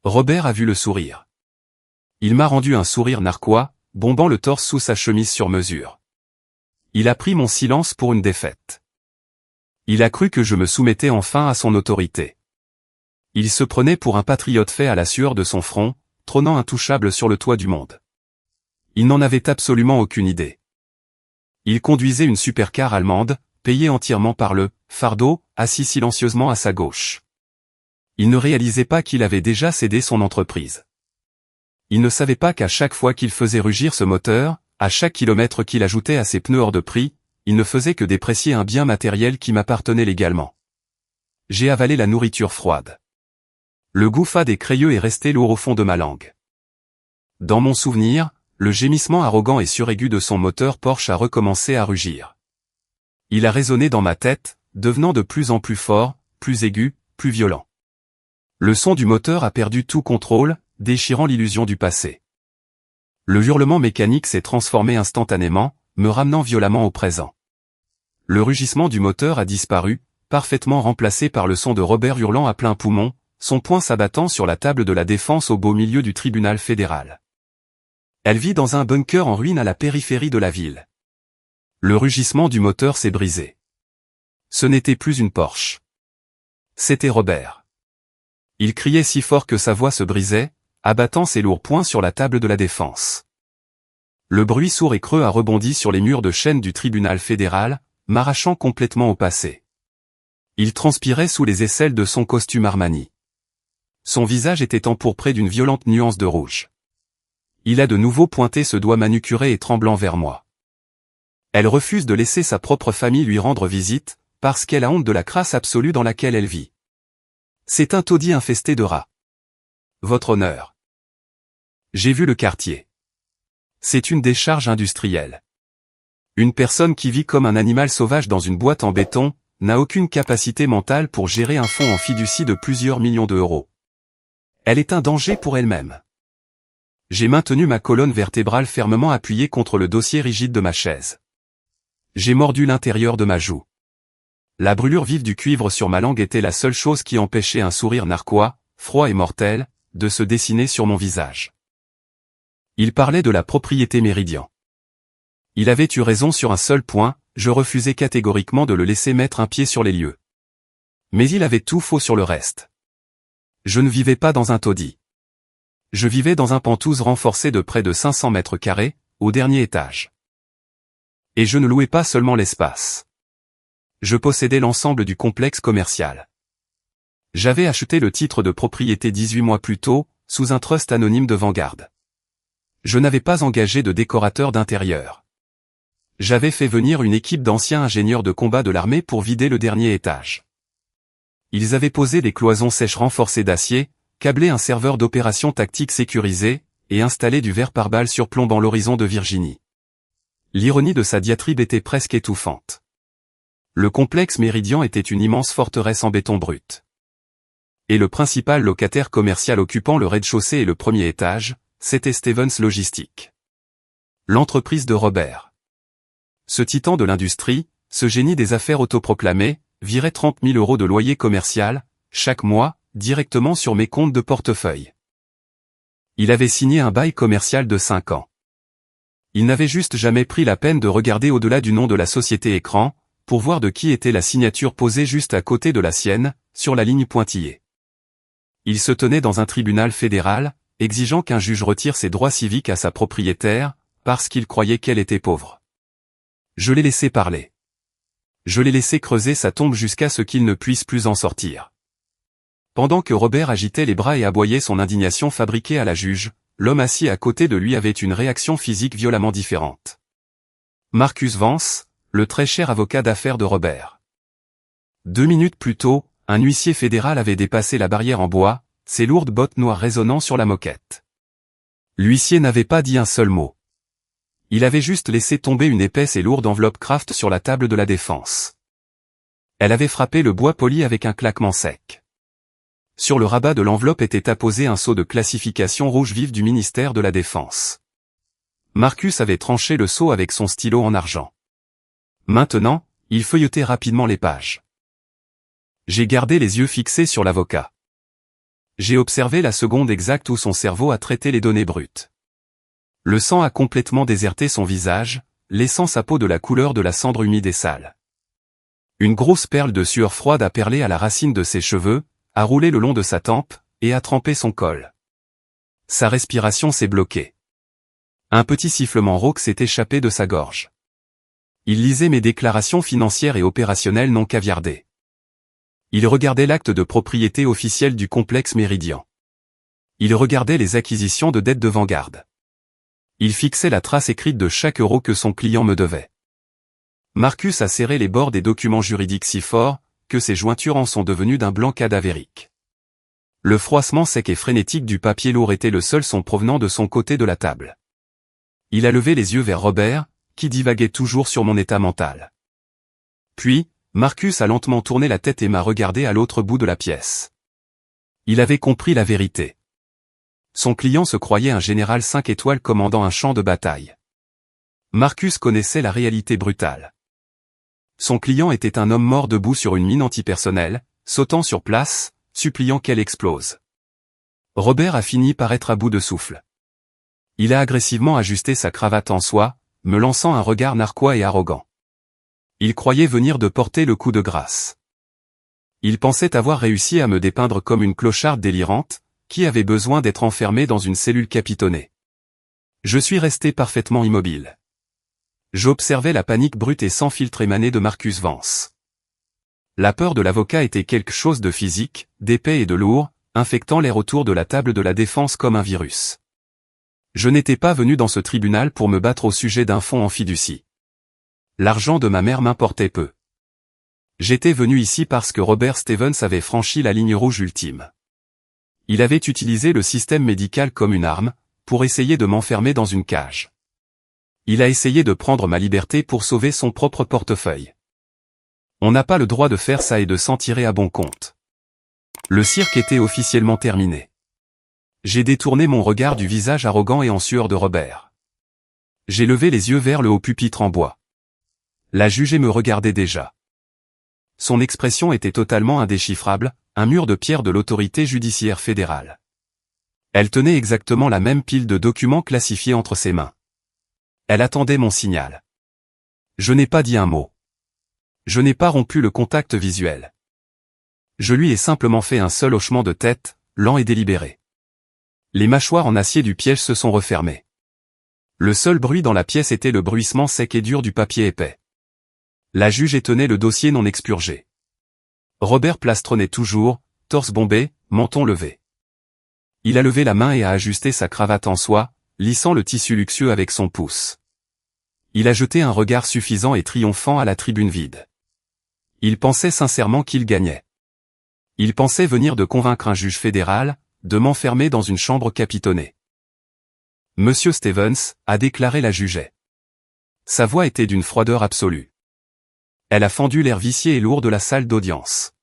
Robert a vu le sourire. Il m'a rendu un sourire narquois, bombant le torse sous sa chemise sur mesure. Il a pris mon silence pour une défaite. Il a cru que je me soumettais enfin à son autorité. Il se prenait pour un patriote fait à la sueur de son front, trônant intouchable sur le toit du monde. Il n'en avait absolument aucune idée. Il conduisait une supercar allemande, payée entièrement par le « fardeau », assis silencieusement à sa gauche. Il ne réalisait pas qu'il avait déjà cédé son entreprise. Il ne savait pas qu'à chaque fois qu'il faisait rugir ce moteur, à chaque kilomètre qu'il ajoutait à ses pneus hors de prix, il ne faisait que déprécier un bien matériel qui m'appartenait légalement. J'ai avalé la nourriture froide. Le goût fade et crayeux est resté lourd au fond de ma langue. Dans mon souvenir, le gémissement arrogant et suraigu de son moteur Porsche a recommencé à rugir. Il a résonné dans ma tête, devenant de plus en plus fort, plus aigu, plus violent. Le son du moteur a perdu tout contrôle, déchirant l'illusion du passé. Le hurlement mécanique s'est transformé instantanément, me ramenant violemment au présent. Le rugissement du moteur a disparu, parfaitement remplacé par le son de Robert hurlant à plein poumon, son poing s'abattant sur la table de la défense au beau milieu du tribunal fédéral. Elle vit dans un bunker en ruine à la périphérie de la ville. Le rugissement du moteur s'est brisé. Ce n'était plus une Porsche. C'était Robert. Il criait si fort que sa voix se brisait, abattant ses lourds poings sur la table de la défense. Le bruit sourd et creux a rebondi sur les murs de chêne du tribunal fédéral, m'arrachant complètement au passé. Il transpirait sous les aisselles de son costume Armani. Son visage était empourpré d'une violente nuance de rouge. Il a de nouveau pointé ce doigt manucuré et tremblant vers moi. Elle refuse de laisser sa propre famille lui rendre visite, parce qu'elle a honte de la crasse absolue dans laquelle elle vit. C'est un taudis infesté de rats. Votre honneur. J'ai vu le quartier. C'est une décharge industrielle. Une personne qui vit comme un animal sauvage dans une boîte en béton, n'a aucune capacité mentale pour gérer un fonds en fiducie de plusieurs millions d'euros. Elle est un danger pour elle-même. J'ai maintenu ma colonne vertébrale fermement appuyée contre le dossier rigide de ma chaise. J'ai mordu l'intérieur de ma joue. La brûlure vive du cuivre sur ma langue était la seule chose qui empêchait un sourire narquois, froid et mortel, de se dessiner sur mon visage. Il parlait de la propriété Méridian. Il avait eu raison sur un seul point, je refusais catégoriquement de le laisser mettre un pied sur les lieux. Mais il avait tout faux sur le reste. Je ne vivais pas dans un taudis. Je vivais dans un penthouse renforcé de près de 500 mètres carrés, au dernier étage. Et je ne louais pas seulement l'espace. Je possédais l'ensemble du complexe commercial. J'avais acheté le titre de propriété 18 mois plus tôt, sous un trust anonyme de Vanguard. Je n'avais pas engagé de décorateur d'intérieur. J'avais fait venir une équipe d'anciens ingénieurs de combat de l'armée pour vider le dernier étage. Ils avaient posé des cloisons sèches renforcées d'acier, câblé un serveur d'opération tactique sécurisé, et installé du verre pare-balles surplombant l'horizon de Virginie. L'ironie de sa diatribe était presque étouffante. Le complexe Méridian était une immense forteresse en béton brut. Et le principal locataire commercial occupant le rez-de-chaussée et le premier étage, c'était Stevens Logistique. L'entreprise de Robert. Ce titan de l'industrie, ce génie des affaires autoproclamé, virait 30 000 € de loyer commercial, chaque mois, directement sur mes comptes de portefeuille. Il avait signé un bail commercial de 5 ans. Il n'avait juste jamais pris la peine de regarder au-delà du nom de la société écran, pour voir de qui était la signature posée juste à côté de la sienne, sur la ligne pointillée. Il se tenait dans un tribunal fédéral, exigeant qu'un juge retire ses droits civiques à sa propriétaire, parce qu'il croyait qu'elle était pauvre. Je l'ai laissé parler. Je l'ai laissé creuser sa tombe jusqu'à ce qu'il ne puisse plus en sortir. Pendant que Robert agitait les bras et aboyait son indignation fabriquée à la juge, l'homme assis à côté de lui avait une réaction physique violemment différente. Marcus Vance, le très cher avocat d'affaires de Robert. 2 minutes plus tôt, un huissier fédéral avait dépassé la barrière en bois, ses lourdes bottes noires résonnant sur la moquette. L'huissier n'avait pas dit un seul mot. Il avait juste laissé tomber une épaisse et lourde enveloppe Kraft sur la table de la défense. Elle avait frappé le bois poli avec un claquement sec. Sur le rabat de l'enveloppe était apposé un sceau de classification rouge vif du ministère de la Défense. Marcus avait tranché le sceau avec son stylo en argent. Maintenant, il feuilletait rapidement les pages. J'ai gardé les yeux fixés sur l'avocat. J'ai observé la seconde exacte où son cerveau a traité les données brutes. Le sang a complètement déserté son visage, laissant sa peau de la couleur de la cendre humide et sale. Une grosse perle de sueur froide a perlé à la racine de ses cheveux, a roulé le long de sa tempe, et a trempé son col. Sa respiration s'est bloquée. Un petit sifflement rauque s'est échappé de sa gorge. Il lisait mes déclarations financières et opérationnelles non caviardées. Il regardait l'acte de propriété officiel du complexe Méridian. Il regardait les acquisitions de dettes de Vanguard. Il fixait la trace écrite de chaque euro que son client me devait. Marcus a serré les bords des documents juridiques si fort, que ses jointures en sont devenues d'un blanc cadavérique. Le froissement sec et frénétique du papier lourd était le seul son provenant de son côté de la table. Il a levé les yeux vers Robert, qui divaguait toujours sur mon état mental. Puis, Marcus a lentement tourné la tête et m'a regardé à l'autre bout de la pièce. Il avait compris la vérité. Son client se croyait un général 5 étoiles commandant un champ de bataille. Marcus connaissait la réalité brutale. Son client était un homme mort debout sur une mine antipersonnelle, sautant sur place, suppliant qu'elle explose. Robert a fini par être à bout de souffle. Il a agressivement ajusté sa cravate en soie, me lançant un regard narquois et arrogant. Il croyait venir de porter le coup de grâce. Il pensait avoir réussi à me dépeindre comme une clocharde délirante, qui avait besoin d'être enfermée dans une cellule capitonnée. Je suis resté parfaitement immobile. J'observais la panique brute et sans filtre émanée de Marcus Vance. La peur de l'avocat était quelque chose de physique, d'épais et de lourd, infectant l'air autour de la table de la défense comme un virus. Je n'étais pas venu dans ce tribunal pour me battre au sujet d'un fonds en fiducie. L'argent de ma mère m'importait peu. J'étais venu ici parce que Robert Stevens avait franchi la ligne rouge ultime. Il avait utilisé le système médical comme une arme, pour essayer de m'enfermer dans une cage. Il a essayé de prendre ma liberté pour sauver son propre portefeuille. On n'a pas le droit de faire ça et de s'en tirer à bon compte. Le cirque était officiellement terminé. J'ai détourné mon regard du visage arrogant et en sueur de Robert. J'ai levé les yeux vers le haut pupitre en bois. La jugée me regardait déjà. Son expression était totalement indéchiffrable, un mur de pierre de l'autorité judiciaire fédérale. Elle tenait exactement la même pile de documents classifiés entre ses mains. Elle attendait mon signal. Je n'ai pas dit un mot. Je n'ai pas rompu le contact visuel. Je lui ai simplement fait un seul hochement de tête, lent et délibéré. Les mâchoires en acier du piège se sont refermées. Le seul bruit dans la pièce était le bruissement sec et dur du papier épais. La juge étonnait le dossier non expurgé. Robert plastronnait toujours, torse bombé, menton levé. Il a levé la main et a ajusté sa cravate en soie, lissant le tissu luxueux avec son pouce. Il a jeté un regard suffisant et triomphant à la tribune vide. Il pensait sincèrement qu'il gagnait. Il pensait venir de convaincre un juge fédéral, de m'enfermer dans une chambre capitonnée. Monsieur Stevens, a déclaré la jugeait. Sa voix était d'une froideur absolue. Elle a fendu l'air vicié et lourd de la salle d'audience.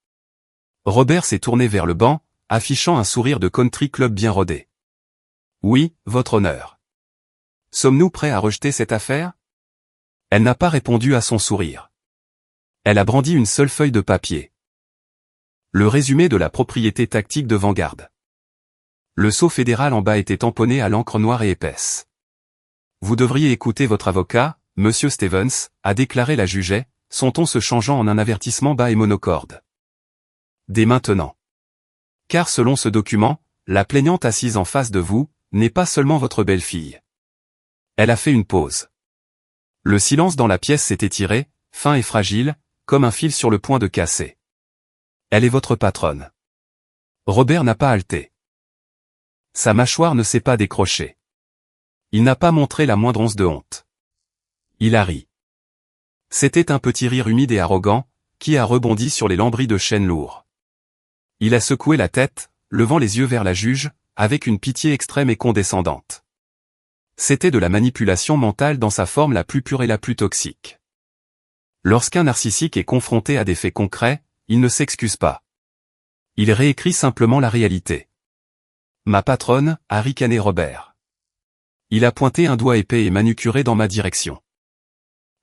Robert s'est tourné vers le banc, affichant un sourire de country club bien rodé. Oui, votre honneur. Sommes-nous prêts à rejeter cette affaire? Elle n'a pas répondu à son sourire. Elle a brandi une seule feuille de papier. Le résumé de la propriété tactique de Vanguard. Le sceau fédéral en bas était tamponné à l'encre noire et épaisse. Vous devriez écouter votre avocat, monsieur Stevens, a déclaré la jugeait, son ton se changeant en un avertissement bas et monocorde. Dès maintenant. Car selon ce document, la plaignante assise en face de vous, n'est pas seulement votre belle-fille. Elle a fait une pause. Le silence dans la pièce s'est étiré, fin et fragile, comme un fil sur le point de casser. Elle est votre patronne. Robert n'a pas halté. Sa mâchoire ne s'est pas décrochée. Il n'a pas montré la moindre once de honte. Il a ri. C'était un petit rire humide et arrogant, qui a rebondi sur les lambris de chêne lourds. Il a secoué la tête, levant les yeux vers la juge, avec une pitié extrême et condescendante. C'était de la manipulation mentale dans sa forme la plus pure et la plus toxique. Lorsqu'un narcissique est confronté à des faits concrets, il ne s'excuse pas. Il réécrit simplement la réalité. Ma patronne, a ricané Robert. Il a pointé un doigt épais et manucuré dans ma direction.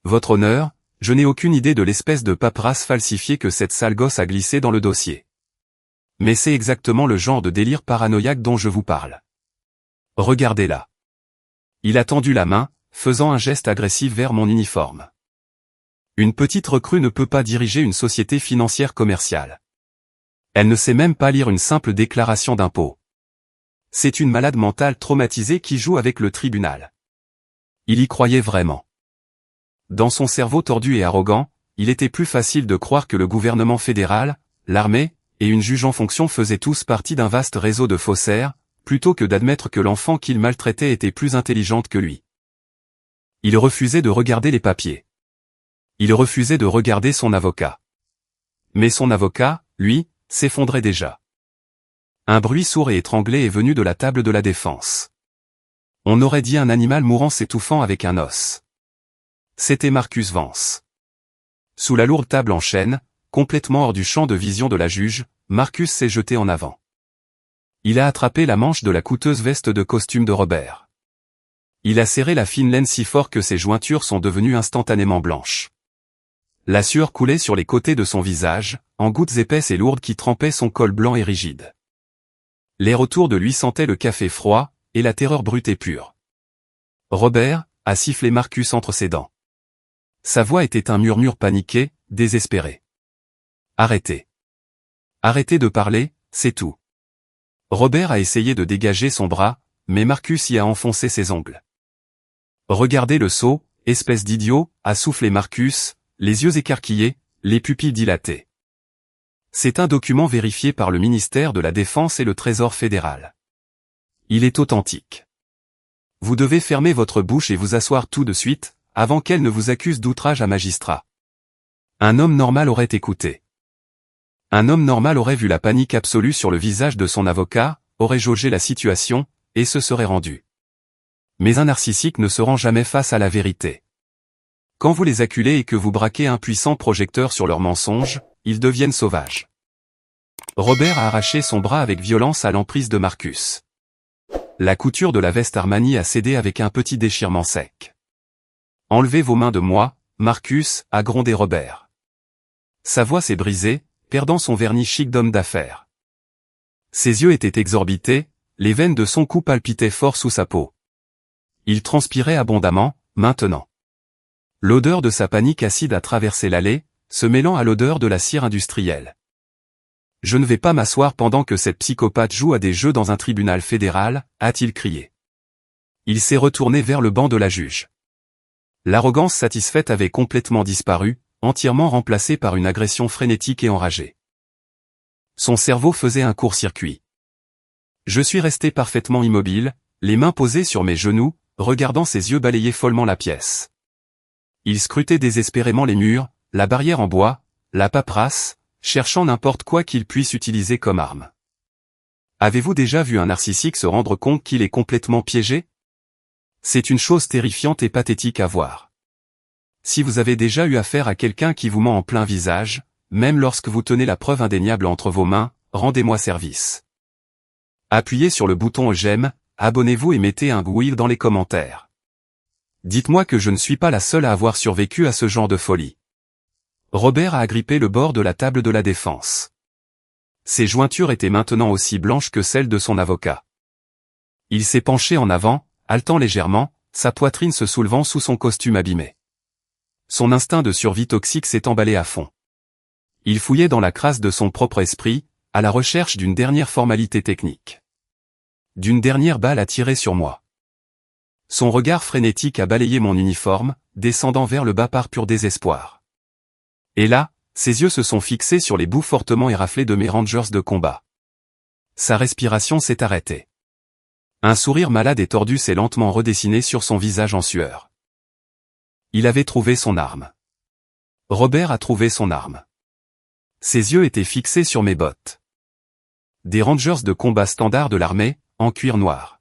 Votre honneur, je n'ai aucune idée de l'espèce de paperasse falsifiée que cette sale gosse a glissée dans le dossier. Mais c'est exactement le genre de délire paranoïaque dont je vous parle. Regardez-la. Il a tendu la main, faisant un geste agressif vers mon uniforme. Une petite recrue ne peut pas diriger une société financière commerciale. Elle ne sait même pas lire une simple déclaration d'impôt. C'est une malade mentale traumatisée qui joue avec le tribunal. Il y croyait vraiment. Dans son cerveau tordu et arrogant, il était plus facile de croire que le gouvernement fédéral, l'armée, et une juge en fonction faisaient tous partie d'un vaste réseau de faussaires, plutôt que d'admettre que l'enfant qu'il maltraitait était plus intelligente que lui. Il refusait de regarder les papiers. Il refusait de regarder son avocat. Mais son avocat, lui, s'effondrait déjà. Un bruit sourd et étranglé est venu de la table de la défense. On aurait dit un animal mourant s'étouffant avec un os. C'était Marcus Vance. Sous la lourde table en chêne, complètement hors du champ de vision de la juge, Marcus s'est jeté en avant. Il a attrapé la manche de la coûteuse veste de costume de Robert. Il a serré la fine laine si fort que ses jointures sont devenues instantanément blanches. La sueur coulait sur les côtés de son visage, en gouttes épaisses et lourdes qui trempaient son col blanc et rigide. L'air autour de lui sentait le café froid, et la terreur brute et pure. Robert, a sifflé Marcus entre ses dents. Sa voix était un murmure paniqué, désespéré. Arrêtez. Arrêtez de parler, c'est tout. Robert a essayé de dégager son bras, mais Marcus y a enfoncé ses ongles. Regardez le sot, espèce d'idiot, a soufflé Marcus, les yeux écarquillés, les pupilles dilatées. C'est un document vérifié par le ministère de la Défense et le Trésor fédéral. Il est authentique. Vous devez fermer votre bouche et vous asseoir tout de suite, avant qu'elle ne vous accuse d'outrage à magistrat. Un homme normal aurait écouté. Un homme normal aurait vu la panique absolue sur le visage de son avocat, aurait jaugé la situation, et se serait rendu. Mais un narcissique ne se rend jamais face à la vérité. Quand vous les acculez et que vous braquez un puissant projecteur sur leurs mensonges, ils deviennent sauvages. Robert a arraché son bras avec violence à l'emprise de Marcus. La couture de la veste Armani a cédé avec un petit déchirement sec. « Enlevez vos mains de moi, Marcus » a grondé Robert. Sa voix s'est brisée, perdant son vernis chic d'homme d'affaires. Ses yeux étaient exorbités, les veines de son cou palpitaient fort sous sa peau. Il transpirait abondamment, maintenant. L'odeur de sa panique acide a traversé l'allée, se mêlant à l'odeur de la cire industrielle. « Je ne vais pas m'asseoir pendant que cette psychopathe joue à des jeux dans un tribunal fédéral » a-t-il crié. Il s'est retourné vers le banc de la juge. L'arrogance satisfaite avait complètement disparu, entièrement remplacée par une agression frénétique et enragée. Son cerveau faisait un court-circuit. Je suis resté parfaitement immobile, les mains posées sur mes genoux, regardant ses yeux balayer follement la pièce. Il scrutait désespérément les murs, la barrière en bois, la paperasse, cherchant n'importe quoi qu'il puisse utiliser comme arme. Avez-vous déjà vu un narcissique se rendre compte qu'il est complètement piégé? C'est une chose terrifiante et pathétique à voir. Si vous avez déjà eu affaire à quelqu'un qui vous ment en plein visage, même lorsque vous tenez la preuve indéniable entre vos mains, rendez-moi service. Appuyez sur le bouton j'aime, abonnez-vous et mettez un oui dans les commentaires. Dites-moi que je ne suis pas la seule à avoir survécu à ce genre de folie. Robert a agrippé le bord de la table de la défense. Ses jointures étaient maintenant aussi blanches que celles de son avocat. Il s'est penché en avant, haletant légèrement, sa poitrine se soulevant sous son costume abîmé. Son instinct de survie toxique s'est emballé à fond. Il fouillait dans la crasse de son propre esprit, à la recherche d'une dernière formalité technique. D'une dernière balle à tirer sur moi. Son regard frénétique a balayé mon uniforme, descendant vers le bas par pur désespoir. Et là, ses yeux se sont fixés sur les bouts fortement éraflés de mes Rangers de combat. Sa respiration s'est arrêtée. Un sourire malade et tordu s'est lentement redessiné sur son visage en sueur. Il avait trouvé son arme. Robert a trouvé son arme. Ses yeux étaient fixés sur mes bottes. Des Rangers de combat standard de l'armée, en cuir noir.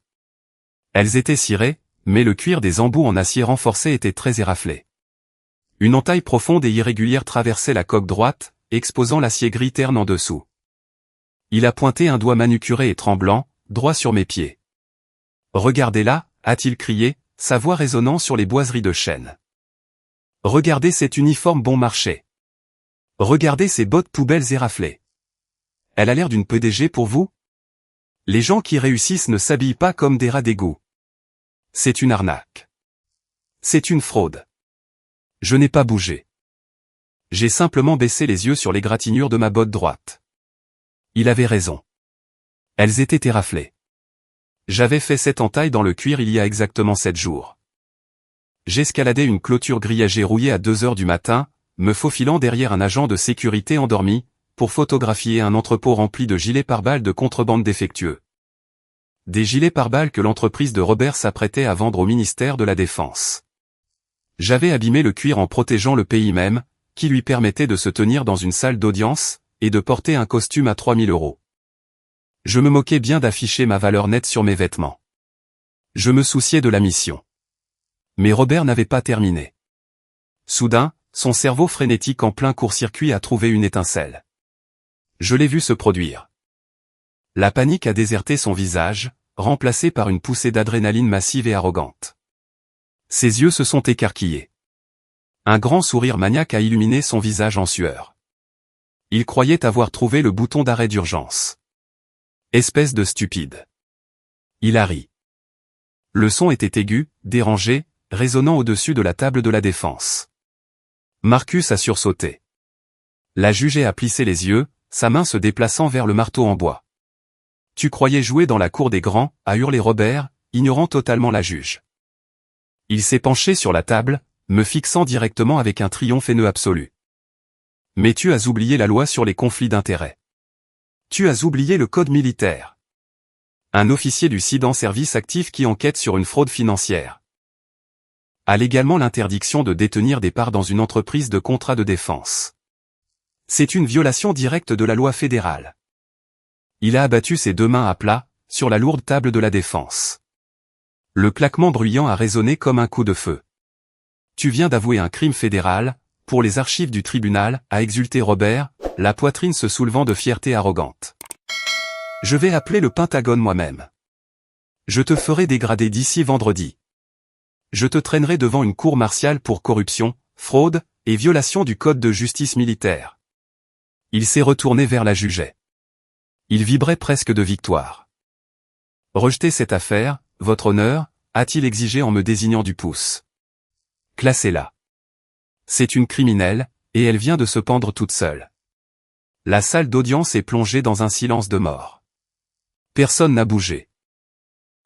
Elles étaient cirées, mais le cuir des embouts en acier renforcé était très éraflé. Une entaille profonde et irrégulière traversait la coque droite, exposant l'acier gris terne en dessous. Il a pointé un doigt manucuré et tremblant, droit sur mes pieds. « Regardez-là » a-t-il crié, sa voix résonnant sur les boiseries de chêne. « Regardez cet uniforme bon marché. Regardez ces bottes poubelles éraflées. Elle a l'air d'une PDG pour vous? Les gens qui réussissent ne s'habillent pas comme des rats d'égout. C'est une arnaque. C'est une fraude. Je n'ai pas bougé. J'ai simplement baissé les yeux sur l'égratignure de ma botte droite. Il avait raison. Elles étaient éraflées. J'avais fait cette entaille dans le cuir il y a exactement 7 jours. J'escaladais une clôture grillagée rouillée à 2 heures du matin, me faufilant derrière un agent de sécurité endormi, pour photographier un entrepôt rempli de gilets pare-balles de contrebande défectueux. Des gilets pare-balles que l'entreprise de Robert s'apprêtait à vendre au ministère de la Défense. J'avais abîmé le cuir en protégeant le pays même, qui lui permettait de se tenir dans une salle d'audience, et de porter un costume à 3000 €. Je me moquais bien d'afficher ma valeur nette sur mes vêtements. Je me souciais de la mission. Mais Robert n'avait pas terminé. Soudain, son cerveau frénétique en plein court-circuit a trouvé une étincelle. Je l'ai vu se produire. La panique a déserté son visage, remplacé par une poussée d'adrénaline massive et arrogante. Ses yeux se sont écarquillés. Un grand sourire maniaque a illuminé son visage en sueur. Il croyait avoir trouvé le bouton d'arrêt d'urgence. Espèce de stupide. Il a ri. Le son était aigu, dérangé, résonnant au-dessus de la table de la défense. Marcus a sursauté. La juge a plissé les yeux, sa main se déplaçant vers le marteau en bois. « Tu croyais jouer dans la cour des grands » a hurlé Robert, ignorant totalement la juge. Il s'est penché sur la table, me fixant directement avec un triomphe haineux absolu. « Mais tu as oublié la loi sur les conflits d'intérêts. Tu as oublié le code militaire. Un officier du CID en service actif qui enquête sur une fraude financière a légalement l'interdiction de détenir des parts dans une entreprise de contrat de défense. C'est une violation directe de la loi fédérale. » Il a abattu ses 2 mains à plat, sur la lourde table de la défense. Le claquement bruyant a résonné comme un coup de feu. Tu viens d'avouer un crime fédéral, pour les archives du tribunal, a exulté Robert, la poitrine se soulevant de fierté arrogante. Je vais appeler le Pentagone moi-même. Je te ferai dégrader d'ici vendredi. Je te traînerai devant une cour martiale pour corruption, fraude, et violation du code de justice militaire. Il s'est retourné vers la jugeait. Il vibrait presque de victoire. Rejetez cette affaire, votre honneur, a-t-il exigé en me désignant du pouce. Classez-la. C'est une criminelle, et elle vient de se pendre toute seule. La salle d'audience est plongée dans un silence de mort. Personne n'a bougé.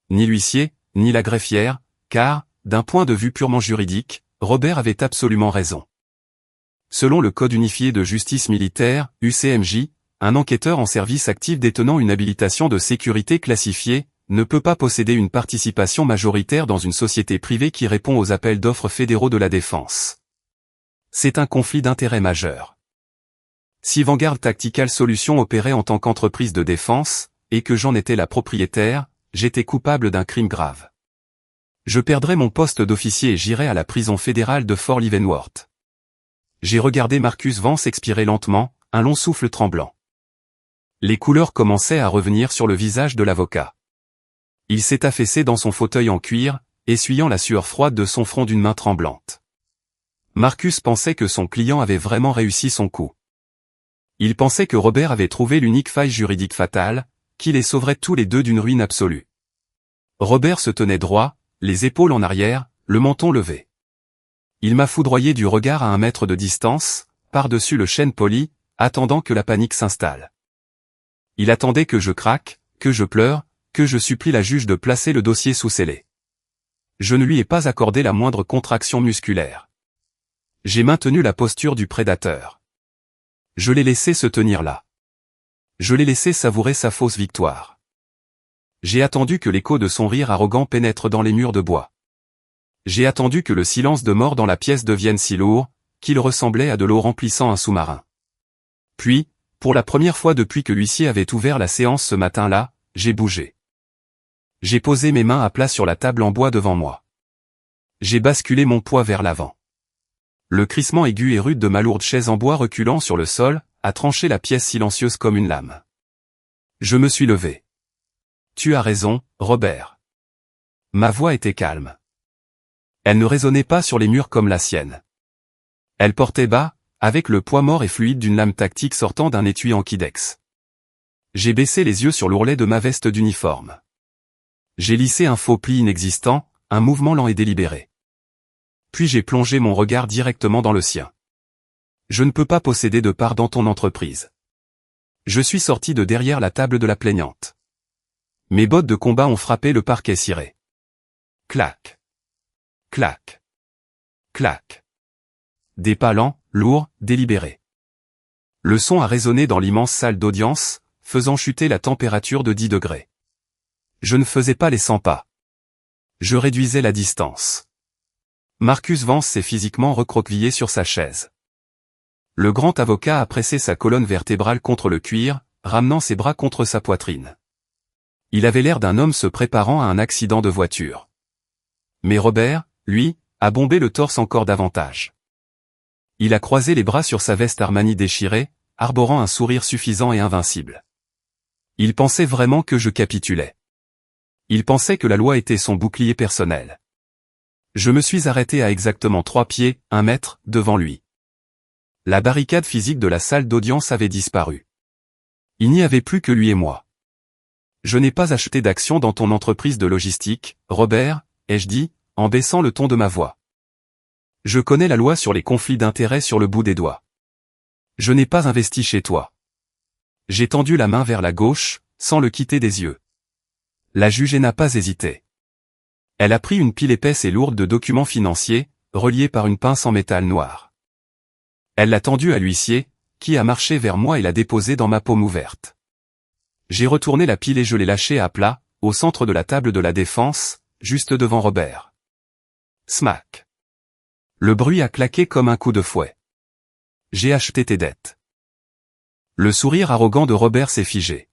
Ni l'huissier, ni la greffière, car, d'un point de vue purement juridique, Robert avait absolument raison. Selon le Code unifié de justice militaire, UCMJ, un enquêteur en service actif détenant une habilitation de sécurité classifiée, ne peut pas posséder une participation majoritaire dans une société privée qui répond aux appels d'offres fédéraux de la défense. C'est un conflit d'intérêts majeur. Si Vanguard Tactical Solutions opérait en tant qu'entreprise de défense, et que j'en étais la propriétaire, j'étais coupable d'un crime grave. Je perdrais mon poste d'officier et j'irais à la prison fédérale de Fort Leavenworth. J'ai regardé Marcus Vance expirer lentement, un long souffle tremblant. Les couleurs commençaient à revenir sur le visage de l'avocat. Il s'est affaissé dans son fauteuil en cuir, essuyant la sueur froide de son front d'une main tremblante. Marcus pensait que son client avait vraiment réussi son coup. Il pensait que Robert avait trouvé l'unique faille juridique fatale, qui les sauverait tous les deux d'une ruine absolue. Robert se tenait droit, les épaules en arrière, le menton levé. Il m'a foudroyé du regard à 1 mètre de distance, par-dessus le chêne poli, attendant que la panique s'installe. Il attendait que je craque, que je pleure, que je supplie la juge de placer le dossier sous scellé. Je ne lui ai pas accordé la moindre contraction musculaire. J'ai maintenu la posture du prédateur. Je l'ai laissé se tenir là. Je l'ai laissé savourer sa fausse victoire. J'ai attendu que l'écho de son rire arrogant pénètre dans les murs de bois. J'ai attendu que le silence de mort dans la pièce devienne si lourd, qu'il ressemblait à de l'eau remplissant un sous-marin. Puis, pour la première fois depuis que l'huissier avait ouvert la séance ce matin-là, j'ai bougé. J'ai posé mes mains à plat sur la table en bois devant moi. J'ai basculé mon poids vers l'avant. Le crissement aigu et rude de ma lourde chaise en bois reculant sur le sol, a tranché la pièce silencieuse comme une lame. Je me suis levé. Tu as raison, Robert. Ma voix était calme. Elle ne résonnait pas sur les murs comme la sienne. Elle portait bas, avec le poids mort et fluide d'une lame tactique sortant d'un étui en Kydex. J'ai baissé les yeux sur l'ourlet de ma veste d'uniforme. J'ai lissé un faux pli inexistant, un mouvement lent et délibéré. Puis j'ai plongé mon regard directement dans le sien. Je ne peux pas posséder de part dans ton entreprise. Je suis sorti de derrière la table de la plaignante. Mes bottes de combat ont frappé le parquet ciré. Clac. Clac. Clac. Des pas lents, lourds, délibérés. Le son a résonné dans l'immense salle d'audience, faisant chuter la température de 10 degrés. Je ne faisais pas les 100 pas. Je réduisais la distance. Marcus Vance s'est physiquement recroquevillé sur sa chaise. Le grand avocat a pressé sa colonne vertébrale contre le cuir, ramenant ses bras contre sa poitrine. Il avait l'air d'un homme se préparant à un accident de voiture. Mais Robert, lui, a bombé le torse encore davantage. Il a croisé les bras sur sa veste Armani déchirée, arborant un sourire suffisant et invincible. Il pensait vraiment que je capitulais. Il pensait que la loi était son bouclier personnel. Je me suis arrêté à exactement 3 pieds, 1 mètre, devant lui. La barricade physique de la salle d'audience avait disparu. Il n'y avait plus que lui et moi. Je n'ai pas acheté d'action dans ton entreprise de logistique, Robert, ai-je dit, en baissant le ton de ma voix. Je connais la loi sur les conflits d'intérêts sur le bout des doigts. Je n'ai pas investi chez toi. J'ai tendu la main vers la gauche, sans le quitter des yeux. La juge n'a pas hésité. Elle a pris une pile épaisse et lourde de documents financiers, reliés par une pince en métal noir. Elle l'a tendue à l'huissier, qui a marché vers moi et l'a déposée dans ma paume ouverte. J'ai retourné la pile et je l'ai lâchée à plat, au centre de la table de la défense, juste devant Robert. Smack. Le bruit a claqué comme un coup de fouet. J'ai acheté tes dettes. Le sourire arrogant de Robert s'est figé.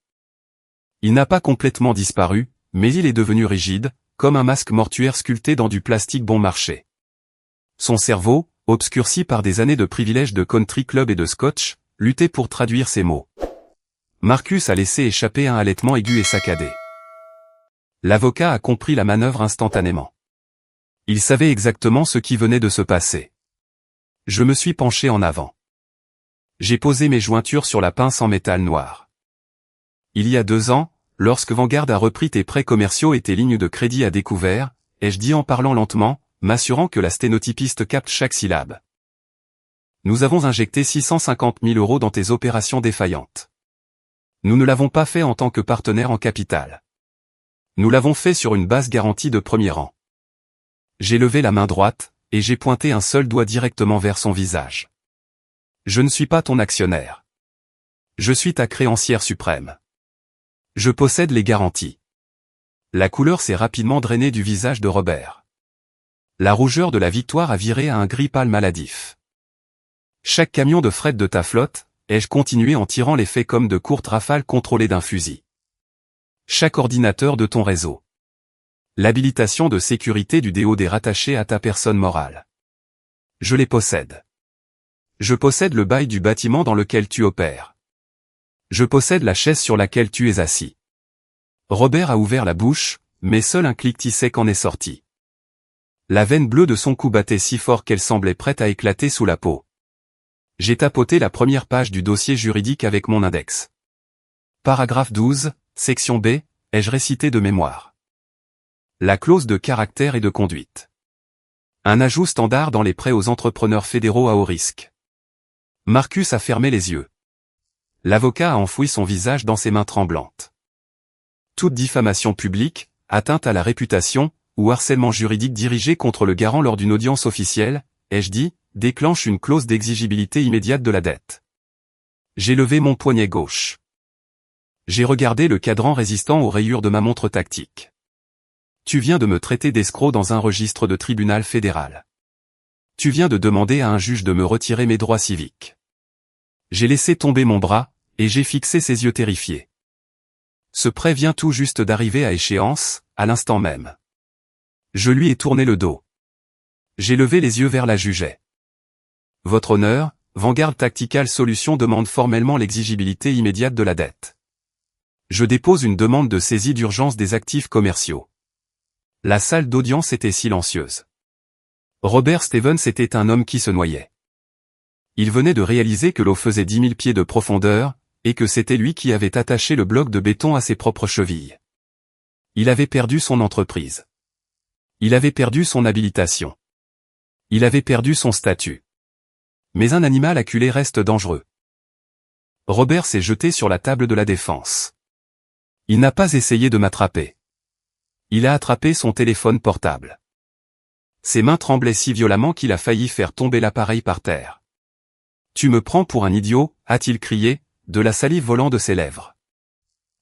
Il n'a pas complètement disparu, mais il est devenu rigide, comme un masque mortuaire sculpté dans du plastique bon marché. Son cerveau, obscurci par des années de privilèges de country club et de scotch, luttait pour traduire ces mots. Marcus a laissé échapper un halètement aigu et saccadé. L'avocat a compris la manœuvre instantanément. Il savait exactement ce qui venait de se passer. Je me suis penché en avant. J'ai posé mes jointures sur la pince en métal noir. Il y a 2 ans, lorsque Vanguard a repris tes prêts commerciaux et tes lignes de crédit à découvert, ai-je dit en parlant lentement, m'assurant que la sténotypiste capte chaque syllabe. Nous avons injecté 650 000 € dans tes opérations défaillantes. Nous ne l'avons pas fait en tant que partenaire en capital. Nous l'avons fait sur une base garantie de premier rang. J'ai levé la main droite, et j'ai pointé un seul doigt directement vers son visage. Je ne suis pas ton actionnaire. Je suis ta créancière suprême. Je possède les garanties. La couleur s'est rapidement drainée du visage de Robert. La rougeur de la victoire a viré à un gris pâle maladif. Chaque camion de fret de ta flotte, ai-je continué en tirant les faits comme de courtes rafales contrôlées d'un fusil. Chaque ordinateur de ton réseau. L'habilitation de sécurité du DOD rattachée à ta personne morale. Je les possède. Je possède le bail du bâtiment dans lequel tu opères. Je possède la chaise sur laquelle tu es assis. Robert a ouvert la bouche, mais seul un cliquetis sec en est sorti. La veine bleue de son cou battait si fort qu'elle semblait prête à éclater sous la peau. J'ai tapoté la première page du dossier juridique avec mon index. Paragraphe 12, section B, ai-je récité de mémoire. La clause de caractère et de conduite. Un ajout standard dans les prêts aux entrepreneurs fédéraux à haut risque. Marcus a fermé les yeux. L'avocat a enfoui son visage dans ses mains tremblantes. Toute diffamation publique, atteinte à la réputation, ou harcèlement juridique dirigé contre le garant lors d'une audience officielle, ai-je dit, déclenche une clause d'exigibilité immédiate de la dette. J'ai levé mon poignet gauche. J'ai regardé le cadran résistant aux rayures de ma montre tactique. Tu viens de me traiter d'escroc dans un registre de tribunal fédéral. Tu viens de demander à un juge de me retirer mes droits civiques. J'ai laissé tomber mon bras, et j'ai fixé ses yeux terrifiés. Ce prêt vient tout juste d'arriver à échéance, à l'instant même. Je lui ai tourné le dos. J'ai levé les yeux vers la jugeait. Votre honneur, Vanguard Tactical Solutions demande formellement l'exigibilité immédiate de la dette. Je dépose une demande de saisie d'urgence des actifs commerciaux. La salle d'audience était silencieuse. Robert Stevens était un homme qui se noyait. Il venait de réaliser que l'eau faisait 10 000 pieds de profondeur, et que c'était lui qui avait attaché le bloc de béton à ses propres chevilles. Il avait perdu son entreprise. Il avait perdu son habilitation. Il avait perdu son statut. Mais un animal acculé reste dangereux. Robert s'est jeté sur la table de la défense. Il n'a pas essayé de m'attraper. Il a attrapé son téléphone portable. Ses mains tremblaient si violemment qu'il a failli faire tomber l'appareil par terre. Tu me prends pour un idiot, a-t-il crié, de la salive volant de ses lèvres.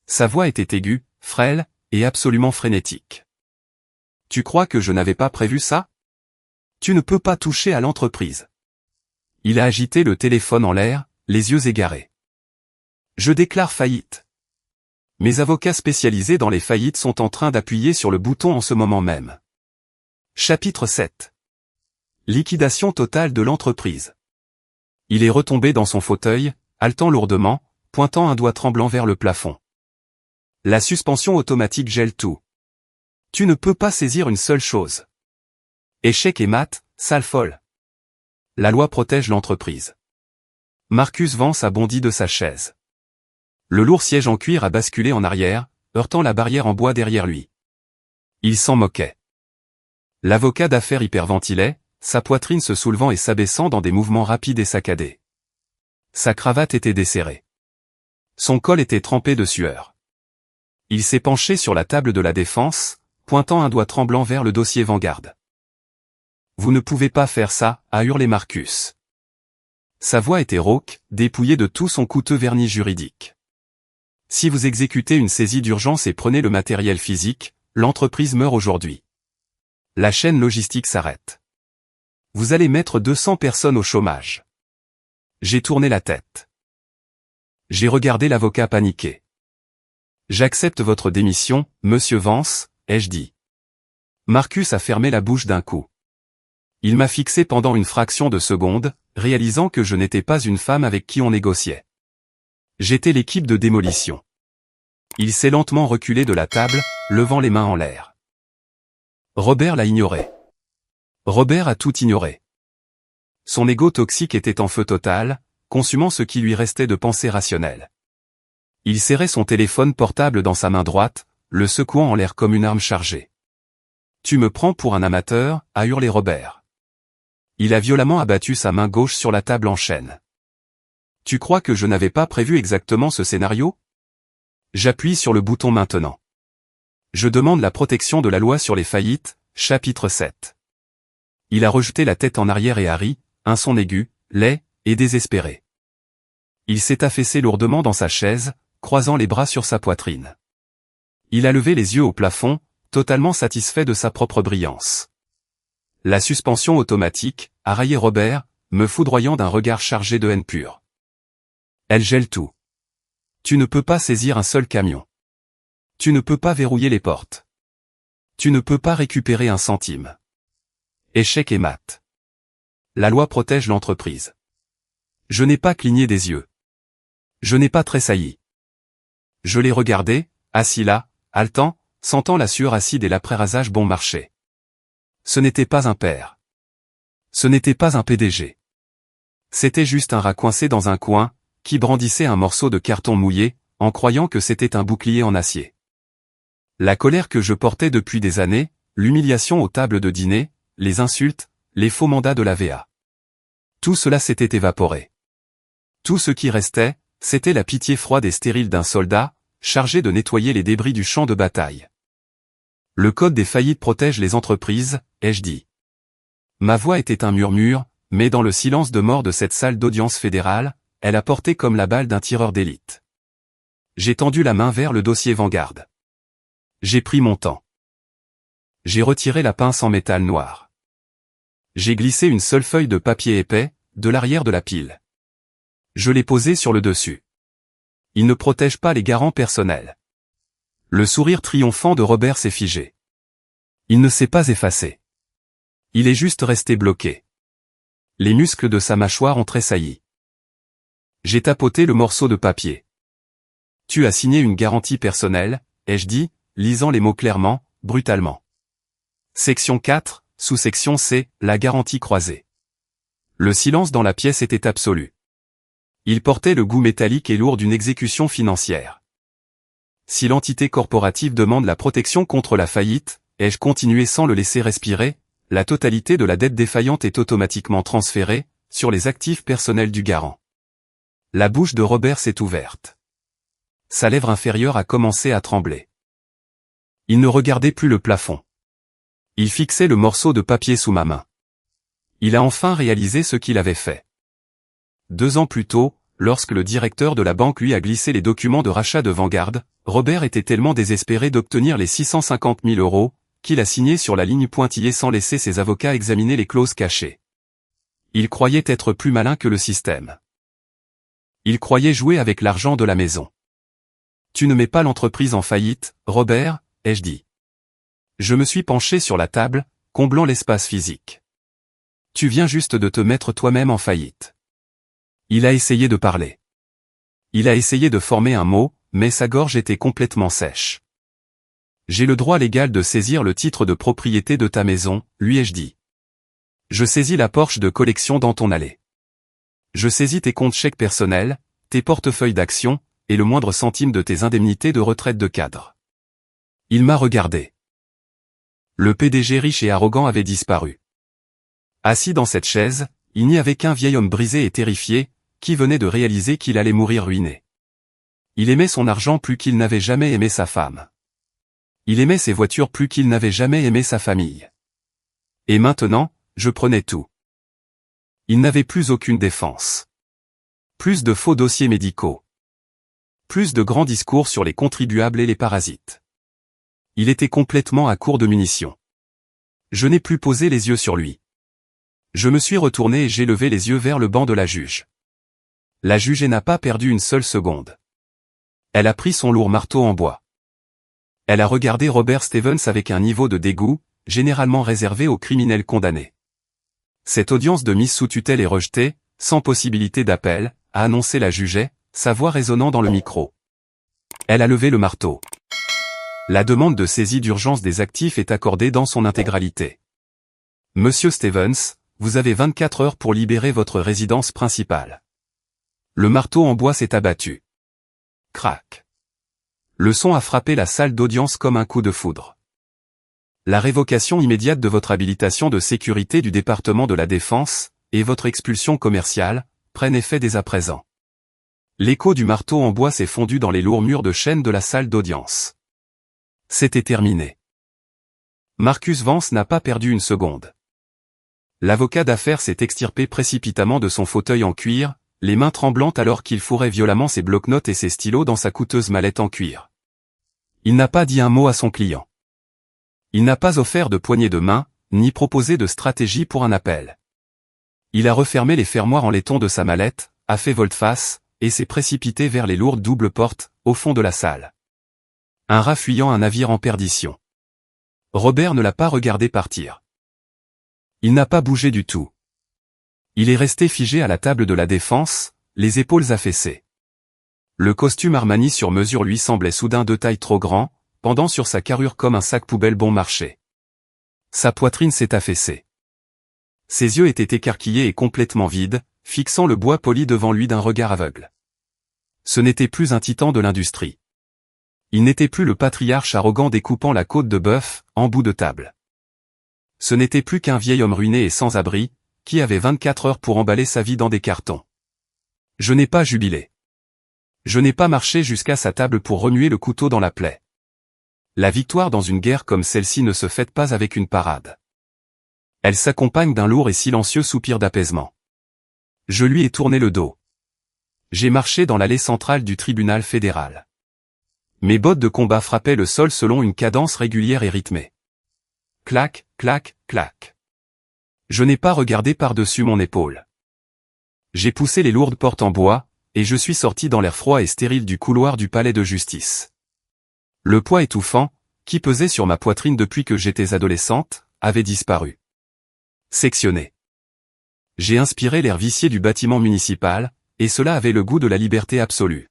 Sa voix était aiguë, frêle, et absolument frénétique. Tu crois que je n'avais pas prévu ça? Tu ne peux pas toucher à l'entreprise. Il a agité le téléphone en l'air, les yeux égarés. Je déclare faillite. Mes avocats spécialisés dans les faillites sont en train d'appuyer sur le bouton en ce moment même. Chapitre 7. Liquidation totale de l'entreprise. Il est retombé dans son fauteuil, haletant lourdement, pointant un doigt tremblant vers le plafond. La suspension automatique gèle tout. Tu ne peux pas saisir une seule chose. Échec et mat, sale folle. La loi protège l'entreprise. Marcus Vance a bondi de sa chaise. Le lourd siège en cuir a basculé en arrière, heurtant la barrière en bois derrière lui. Il s'en moquait. L'avocat d'affaires hyperventilait, sa poitrine se soulevant et s'abaissant dans des mouvements rapides et saccadés. Sa cravate était desserrée. Son col était trempé de sueur. Il s'est penché sur la table de la défense, pointant un doigt tremblant vers le dossier Vanguard. Vous ne pouvez pas faire ça, a hurlé Marcus. Sa voix était rauque, dépouillée de tout son coûteux vernis juridique. Si vous exécutez une saisie d'urgence et prenez le matériel physique, l'entreprise meurt aujourd'hui. La chaîne logistique s'arrête. Vous allez mettre 200 personnes au chômage. J'ai tourné la tête. J'ai regardé l'avocat paniqué. J'accepte votre démission, monsieur Vance, ai-je dit. Marcus a fermé la bouche d'un coup. Il m'a fixé pendant une fraction de seconde, réalisant que je n'étais pas une femme avec qui on négociait. J'étais l'équipe de démolition. Il s'est lentement reculé de la table, levant les mains en l'air. Robert l'a ignoré. Robert a tout ignoré. Son ego toxique était en feu total, consumant ce qui lui restait de pensée rationnelle. Il serrait son téléphone portable dans sa main droite, le secouant en l'air comme une arme chargée. « Tu me prends pour un amateur » a hurlé Robert. Il a violemment abattu sa main gauche sur la table en chaîne. « Tu crois que je n'avais pas prévu exactement ce scénario ? J'appuie sur le bouton maintenant. Je demande la protection de la loi sur les faillites, chapitre 7. Il a rejeté la tête en arrière et a ri, un son aigu, laid, et désespéré. Il s'est affaissé lourdement dans sa chaise, croisant les bras sur sa poitrine. Il a levé les yeux au plafond, totalement satisfait de sa propre brillance. La suspension automatique, a raillé Robert, me foudroyant d'un regard chargé de haine pure. Elle gèle tout. Tu ne peux pas saisir un seul camion. Tu ne peux pas verrouiller les portes. Tu ne peux pas récupérer un centime. Échec et mat. La loi protège l'entreprise. Je n'ai pas cligné des yeux. Je n'ai pas tressailli. Je l'ai regardé, assis là, haletant, sentant la sueur acide et l'après-rasage bon marché. Ce n'était pas un père. Ce n'était pas un PDG. C'était juste un rat coincé dans un coin, qui brandissait un morceau de carton mouillé, en croyant que c'était un bouclier en acier. La colère que je portais depuis des années, l'humiliation aux tables de dîner, les insultes, les faux mandats de la VA. Tout cela s'était évaporé. Tout ce qui restait, c'était la pitié froide et stérile d'un soldat, chargé de nettoyer les débris du champ de bataille. Le code des faillites protège les entreprises, ai-je dit. Ma voix était un murmure, mais dans le silence de mort de cette salle d'audience fédérale, elle a porté comme la balle d'un tireur d'élite. J'ai tendu la main vers le dossier Vanguard. J'ai pris mon temps. J'ai retiré la pince en métal noir. J'ai glissé une seule feuille de papier épais, de l'arrière de la pile. Je l'ai posée sur le dessus. Il ne protège pas les garants personnels. Le sourire triomphant de Robert s'est figé. Il ne s'est pas effacé. Il est juste resté bloqué. Les muscles de sa mâchoire ont tressailli. J'ai tapoté le morceau de papier. Tu as signé une garantie personnelle, ai-je dit, lisant les mots clairement, brutalement. Section 4, sous-section C, la garantie croisée. Le silence dans la pièce était absolu. Il portait le goût métallique et lourd d'une exécution financière. Si l'entité corporative demande la protection contre la faillite, ai-je continué sans le laisser respirer, la totalité de la dette défaillante est automatiquement transférée, sur les actifs personnels du garant. La bouche de Robert s'est ouverte. Sa lèvre inférieure a commencé à trembler. Il ne regardait plus le plafond. Il fixait le morceau de papier sous ma main. Il a enfin réalisé ce qu'il avait fait. 2 ans plus tôt, lorsque le directeur de la banque lui a glissé les documents de rachat de Vanguard, Robert était tellement désespéré d'obtenir les 650 000 € qu'il a signé sur la ligne pointillée sans laisser ses avocats examiner les clauses cachées. Il croyait être plus malin que le système. Il croyait jouer avec l'argent de la maison. Tu ne mets pas l'entreprise en faillite, Robert, ai-je dit. Je me suis penché sur la table, comblant l'espace physique. Tu viens juste de te mettre toi-même en faillite. Il a essayé de parler. Il a essayé de former un mot, mais sa gorge était complètement sèche. J'ai le droit légal de saisir le titre de propriété de ta maison, lui ai-je dit. Je saisis la Porsche de collection dans ton allée. Je saisis tes comptes chèques personnels, tes portefeuilles d'actions, et le moindre centime de tes indemnités de retraite de cadre. Il m'a regardé. Le PDG riche et arrogant avait disparu. Assis dans cette chaise, il n'y avait qu'un vieil homme brisé et terrifié, qui venait de réaliser qu'il allait mourir ruiné. Il aimait son argent plus qu'il n'avait jamais aimé sa femme. Il aimait ses voitures plus qu'il n'avait jamais aimé sa famille. Et maintenant, je prenais tout. Il n'avait plus aucune défense. Plus de faux dossiers médicaux. Plus de grands discours sur les contribuables et les parasites. Il était complètement à court de munitions. Je n'ai plus posé les yeux sur lui. Je me suis retourné et j'ai levé les yeux vers le banc de la juge. La juge n'a pas perdu une seule seconde. Elle a pris son lourd marteau en bois. Elle a regardé Robert Stevens avec un niveau de dégoût, généralement réservée aux criminels condamnés. Cette audience de mise sous tutelle est rejetée, sans possibilité d'appel, a annoncé la jugeait, sa voix résonnant dans le micro. Elle a levé le marteau. La demande de saisie d'urgence des actifs est accordée dans son intégralité. Monsieur Stevens, vous avez 24 heures pour libérer votre résidence principale. Le marteau en bois s'est abattu. Crac. Le son a frappé la salle d'audience comme un coup de foudre. La révocation immédiate de votre habilitation de sécurité du département de la Défense, et votre expulsion commerciale, prennent effet dès à présent. L'écho du marteau en bois s'est fondu dans les lourds murs de chêne de la salle d'audience. C'était terminé. Marcus Vance n'a pas perdu une seconde. L'avocat d'affaires s'est extirpé précipitamment de son fauteuil en cuir, les mains tremblantes alors qu'il fourrait violemment ses bloc-notes et ses stylos dans sa coûteuse mallette en cuir. Il n'a pas dit un mot à son client. Il n'a pas offert de poignée de main, ni proposé de stratégie pour un appel. Il a refermé les fermoirs en laiton de sa mallette, a fait volte-face, et s'est précipité vers les lourdes doubles portes, au fond de la salle. Un rat fuyant un navire en perdition. Robert ne l'a pas regardé partir. Il n'a pas bougé du tout. Il est resté figé à la table de la Défense, les épaules affaissées. Le costume Armani sur mesure lui semblait soudain de taille trop grand, pendant sur sa carrure comme un sac poubelle bon marché. Sa poitrine s'est affaissée. Ses yeux étaient écarquillés et complètement vides, fixant le bois poli devant lui d'un regard aveugle. Ce n'était plus un titan de l'industrie. Il n'était plus le patriarche arrogant découpant la côte de bœuf, en bout de table. Ce n'était plus qu'un vieil homme ruiné et sans abri, qui avait 24 heures pour emballer sa vie dans des cartons. Je n'ai pas jubilé. Je n'ai pas marché jusqu'à sa table pour remuer le couteau dans la plaie. La victoire dans une guerre comme celle-ci ne se fête pas avec une parade. Elle s'accompagne d'un lourd et silencieux soupir d'apaisement. Je lui ai tourné le dos. J'ai marché dans l'allée centrale du tribunal fédéral. Mes bottes de combat frappaient le sol selon une cadence régulière et rythmée. Clac, clac, clac. Je n'ai pas regardé par-dessus mon épaule. J'ai poussé les lourdes portes en bois, et je suis sorti dans l'air froid et stérile du couloir du palais de justice. Le poids étouffant, qui pesait sur ma poitrine depuis que j'étais adolescente, avait disparu. Sectionné. J'ai inspiré l'air vicié du bâtiment municipal, et cela avait le goût de la liberté absolue.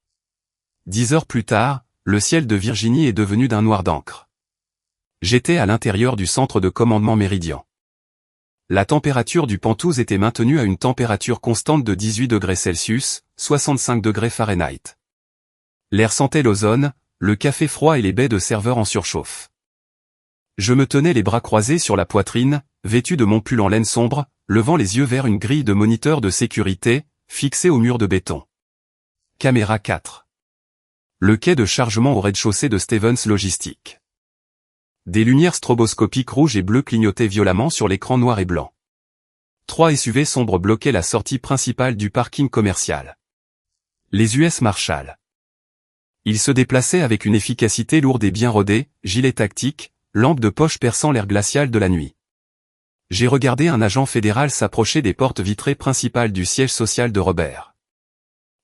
10 heures plus tard, le ciel de Virginie est devenu d'un noir d'encre. J'étais à l'intérieur du centre de commandement Méridien. La température du Pentouse était maintenue à une température constante de 18 degrés Celsius, 65 degrés Fahrenheit. L'air sentait l'ozone, le café froid et les baies de serveurs en surchauffe. Je me tenais les bras croisés sur la poitrine, vêtu de mon pull en laine sombre, levant les yeux vers une grille de moniteur de sécurité, fixée au mur de béton. Caméra 4. Le quai de chargement au rez-de-chaussée de Stevens Logistique. Des lumières stroboscopiques rouges et bleues clignotaient violemment sur l'écran noir et blanc. 3 SUV sombres bloquaient la sortie principale du parking commercial. Les US Marshall. Ils se déplaçaient avec une efficacité lourde et bien rodée, gilet tactique, lampe de poche perçant l'air glacial de la nuit. J'ai regardé un agent fédéral s'approcher des portes vitrées principales du siège social de Robert.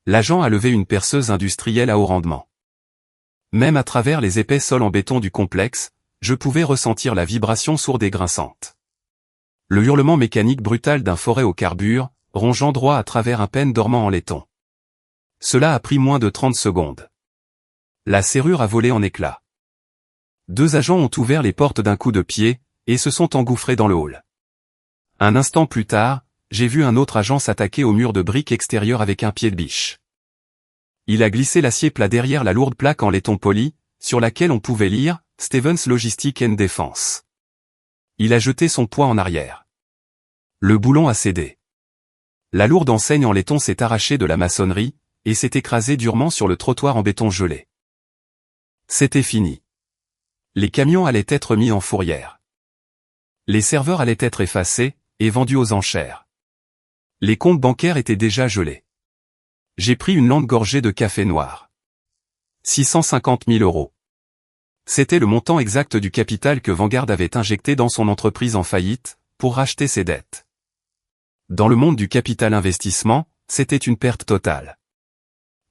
L'agent a levé une perceuse industrielle à haut rendement. Même à travers les épais sols en béton du complexe, je pouvais ressentir la vibration sourde et grinçante. Le hurlement mécanique brutal d'un forêt au carbure, rongeant droit à travers un pêne dormant en laiton. Cela a pris moins de 30 secondes. La serrure a volé en éclats. 2 agents ont ouvert les portes d'un coup de pied, et se sont engouffrés dans le hall. Un instant plus tard, j'ai vu un autre agent s'attaquer au mur de briques extérieur avec un pied de biche. Il a glissé l'acier plat derrière la lourde plaque en laiton poli, sur laquelle on pouvait lire « Stevens Logistic and Defense ». Il a jeté son poids en arrière. Le boulon a cédé. La lourde enseigne en laiton s'est arrachée de la maçonnerie, et s'est écrasée durement sur le trottoir en béton gelé. C'était fini. Les camions allaient être mis en fourrière. Les serveurs allaient être effacés, et vendus aux enchères. Les comptes bancaires étaient déjà gelés. J'ai pris une lente gorgée de café noir. 650 000 €. C'était le montant exact du capital que Vanguard avait injecté dans son entreprise en faillite, pour racheter ses dettes. Dans le monde du capital investissement, c'était une perte totale.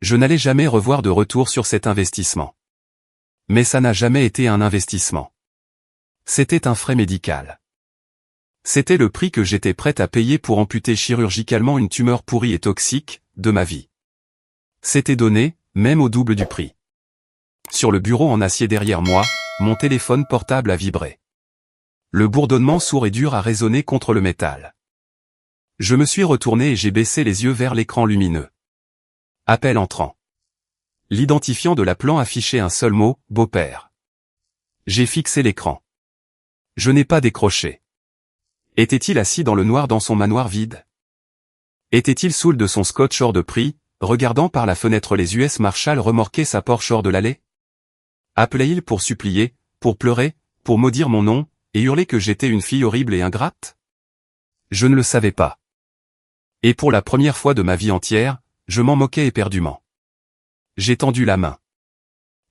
Je n'allais jamais revoir de retour sur cet investissement. Mais ça n'a jamais été un investissement. C'était un frais médical. C'était le prix que j'étais prête à payer pour amputer chirurgicalement une tumeur pourrie et toxique, de ma vie. C'était donné, même au double du prix. Sur le bureau en acier derrière moi, mon téléphone portable a vibré. Le bourdonnement sourd et dur a résonné contre le métal. Je me suis retourné et j'ai baissé les yeux vers l'écran lumineux. Appel entrant. L'identifiant de l'appelant affichait un seul mot, beau-père. J'ai fixé l'écran. Je n'ai pas décroché. Était-il assis dans le noir dans son manoir vide? Était-il saoul de son scotch hors de prix, regardant par la fenêtre les US Marshall remorquer sa Porsche hors de l'allée? Appelait-il pour supplier, pour pleurer, pour maudire mon nom, et hurler que j'étais une fille horrible et ingrate? Je ne le savais pas. Et pour la première fois de ma vie entière, je m'en moquais éperdument. J'ai tendu la main.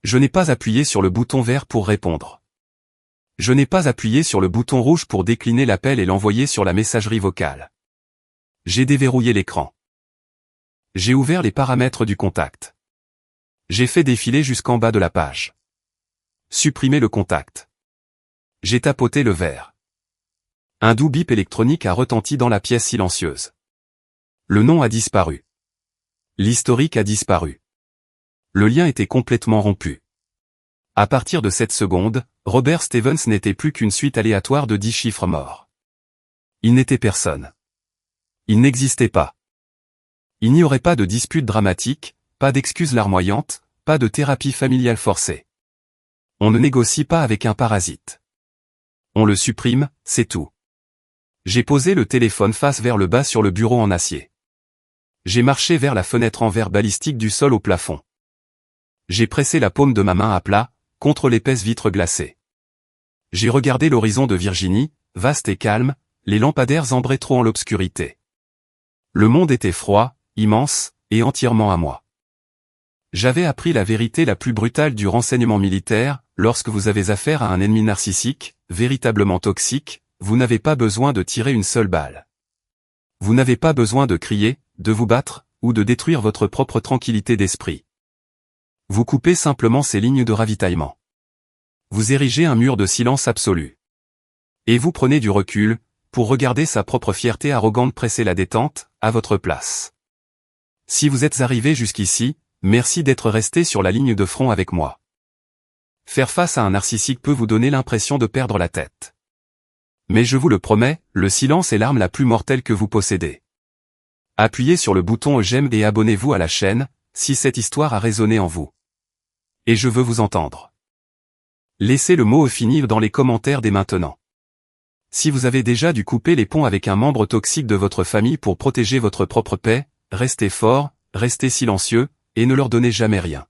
Je n'ai pas appuyé sur le bouton vert pour répondre. Je n'ai pas appuyé sur le bouton rouge pour décliner l'appel et l'envoyer sur la messagerie vocale. J'ai déverrouillé l'écran. J'ai ouvert les paramètres du contact. J'ai fait défiler jusqu'en bas de la page. Supprimer le contact. J'ai tapoté le vert. Un doux bip électronique a retenti dans la pièce silencieuse. Le nom a disparu. L'historique a disparu. Le lien était complètement rompu. À partir de cette seconde, Robert Stevens n'était plus qu'une suite aléatoire de 10 chiffres morts. Il n'était personne. Il n'existait pas. Il n'y aurait pas de dispute dramatique, pas d'excuses larmoyantes, pas de thérapie familiale forcée. On ne négocie pas avec un parasite. On le supprime, c'est tout. J'ai posé le téléphone face vers le bas sur le bureau en acier. J'ai marché vers la fenêtre en verre balistique du sol au plafond. J'ai pressé la paume de ma main à plat, contre l'épaisse vitre glacée. J'ai regardé l'horizon de Virginie, vaste et calme, les lampadaires ambrés trop en l'obscurité. Le monde était froid, immense, et entièrement à moi. J'avais appris la vérité la plus brutale du renseignement militaire, lorsque vous avez affaire à un ennemi narcissique, véritablement toxique, vous n'avez pas besoin de tirer une seule balle. Vous n'avez pas besoin de crier, de vous battre, ou de détruire votre propre tranquillité d'esprit. Vous coupez simplement ces lignes de ravitaillement. Vous érigez un mur de silence absolu. Et vous prenez du recul, pour regarder sa propre fierté arrogante presser la détente, à votre place. Si vous êtes arrivé jusqu'ici, merci d'être resté sur la ligne de front avec moi. Faire face à un narcissique peut vous donner l'impression de perdre la tête. Mais je vous le promets, le silence est l'arme la plus mortelle que vous possédez. Appuyez sur le bouton j'aime et abonnez-vous à la chaîne, si cette histoire a résonné en vous. Et je veux vous entendre. Laissez le mot fini dans les commentaires dès maintenant. Si vous avez déjà dû couper les ponts avec un membre toxique de votre famille pour protéger votre propre paix, restez fort, restez silencieux, et ne leur donnez jamais rien.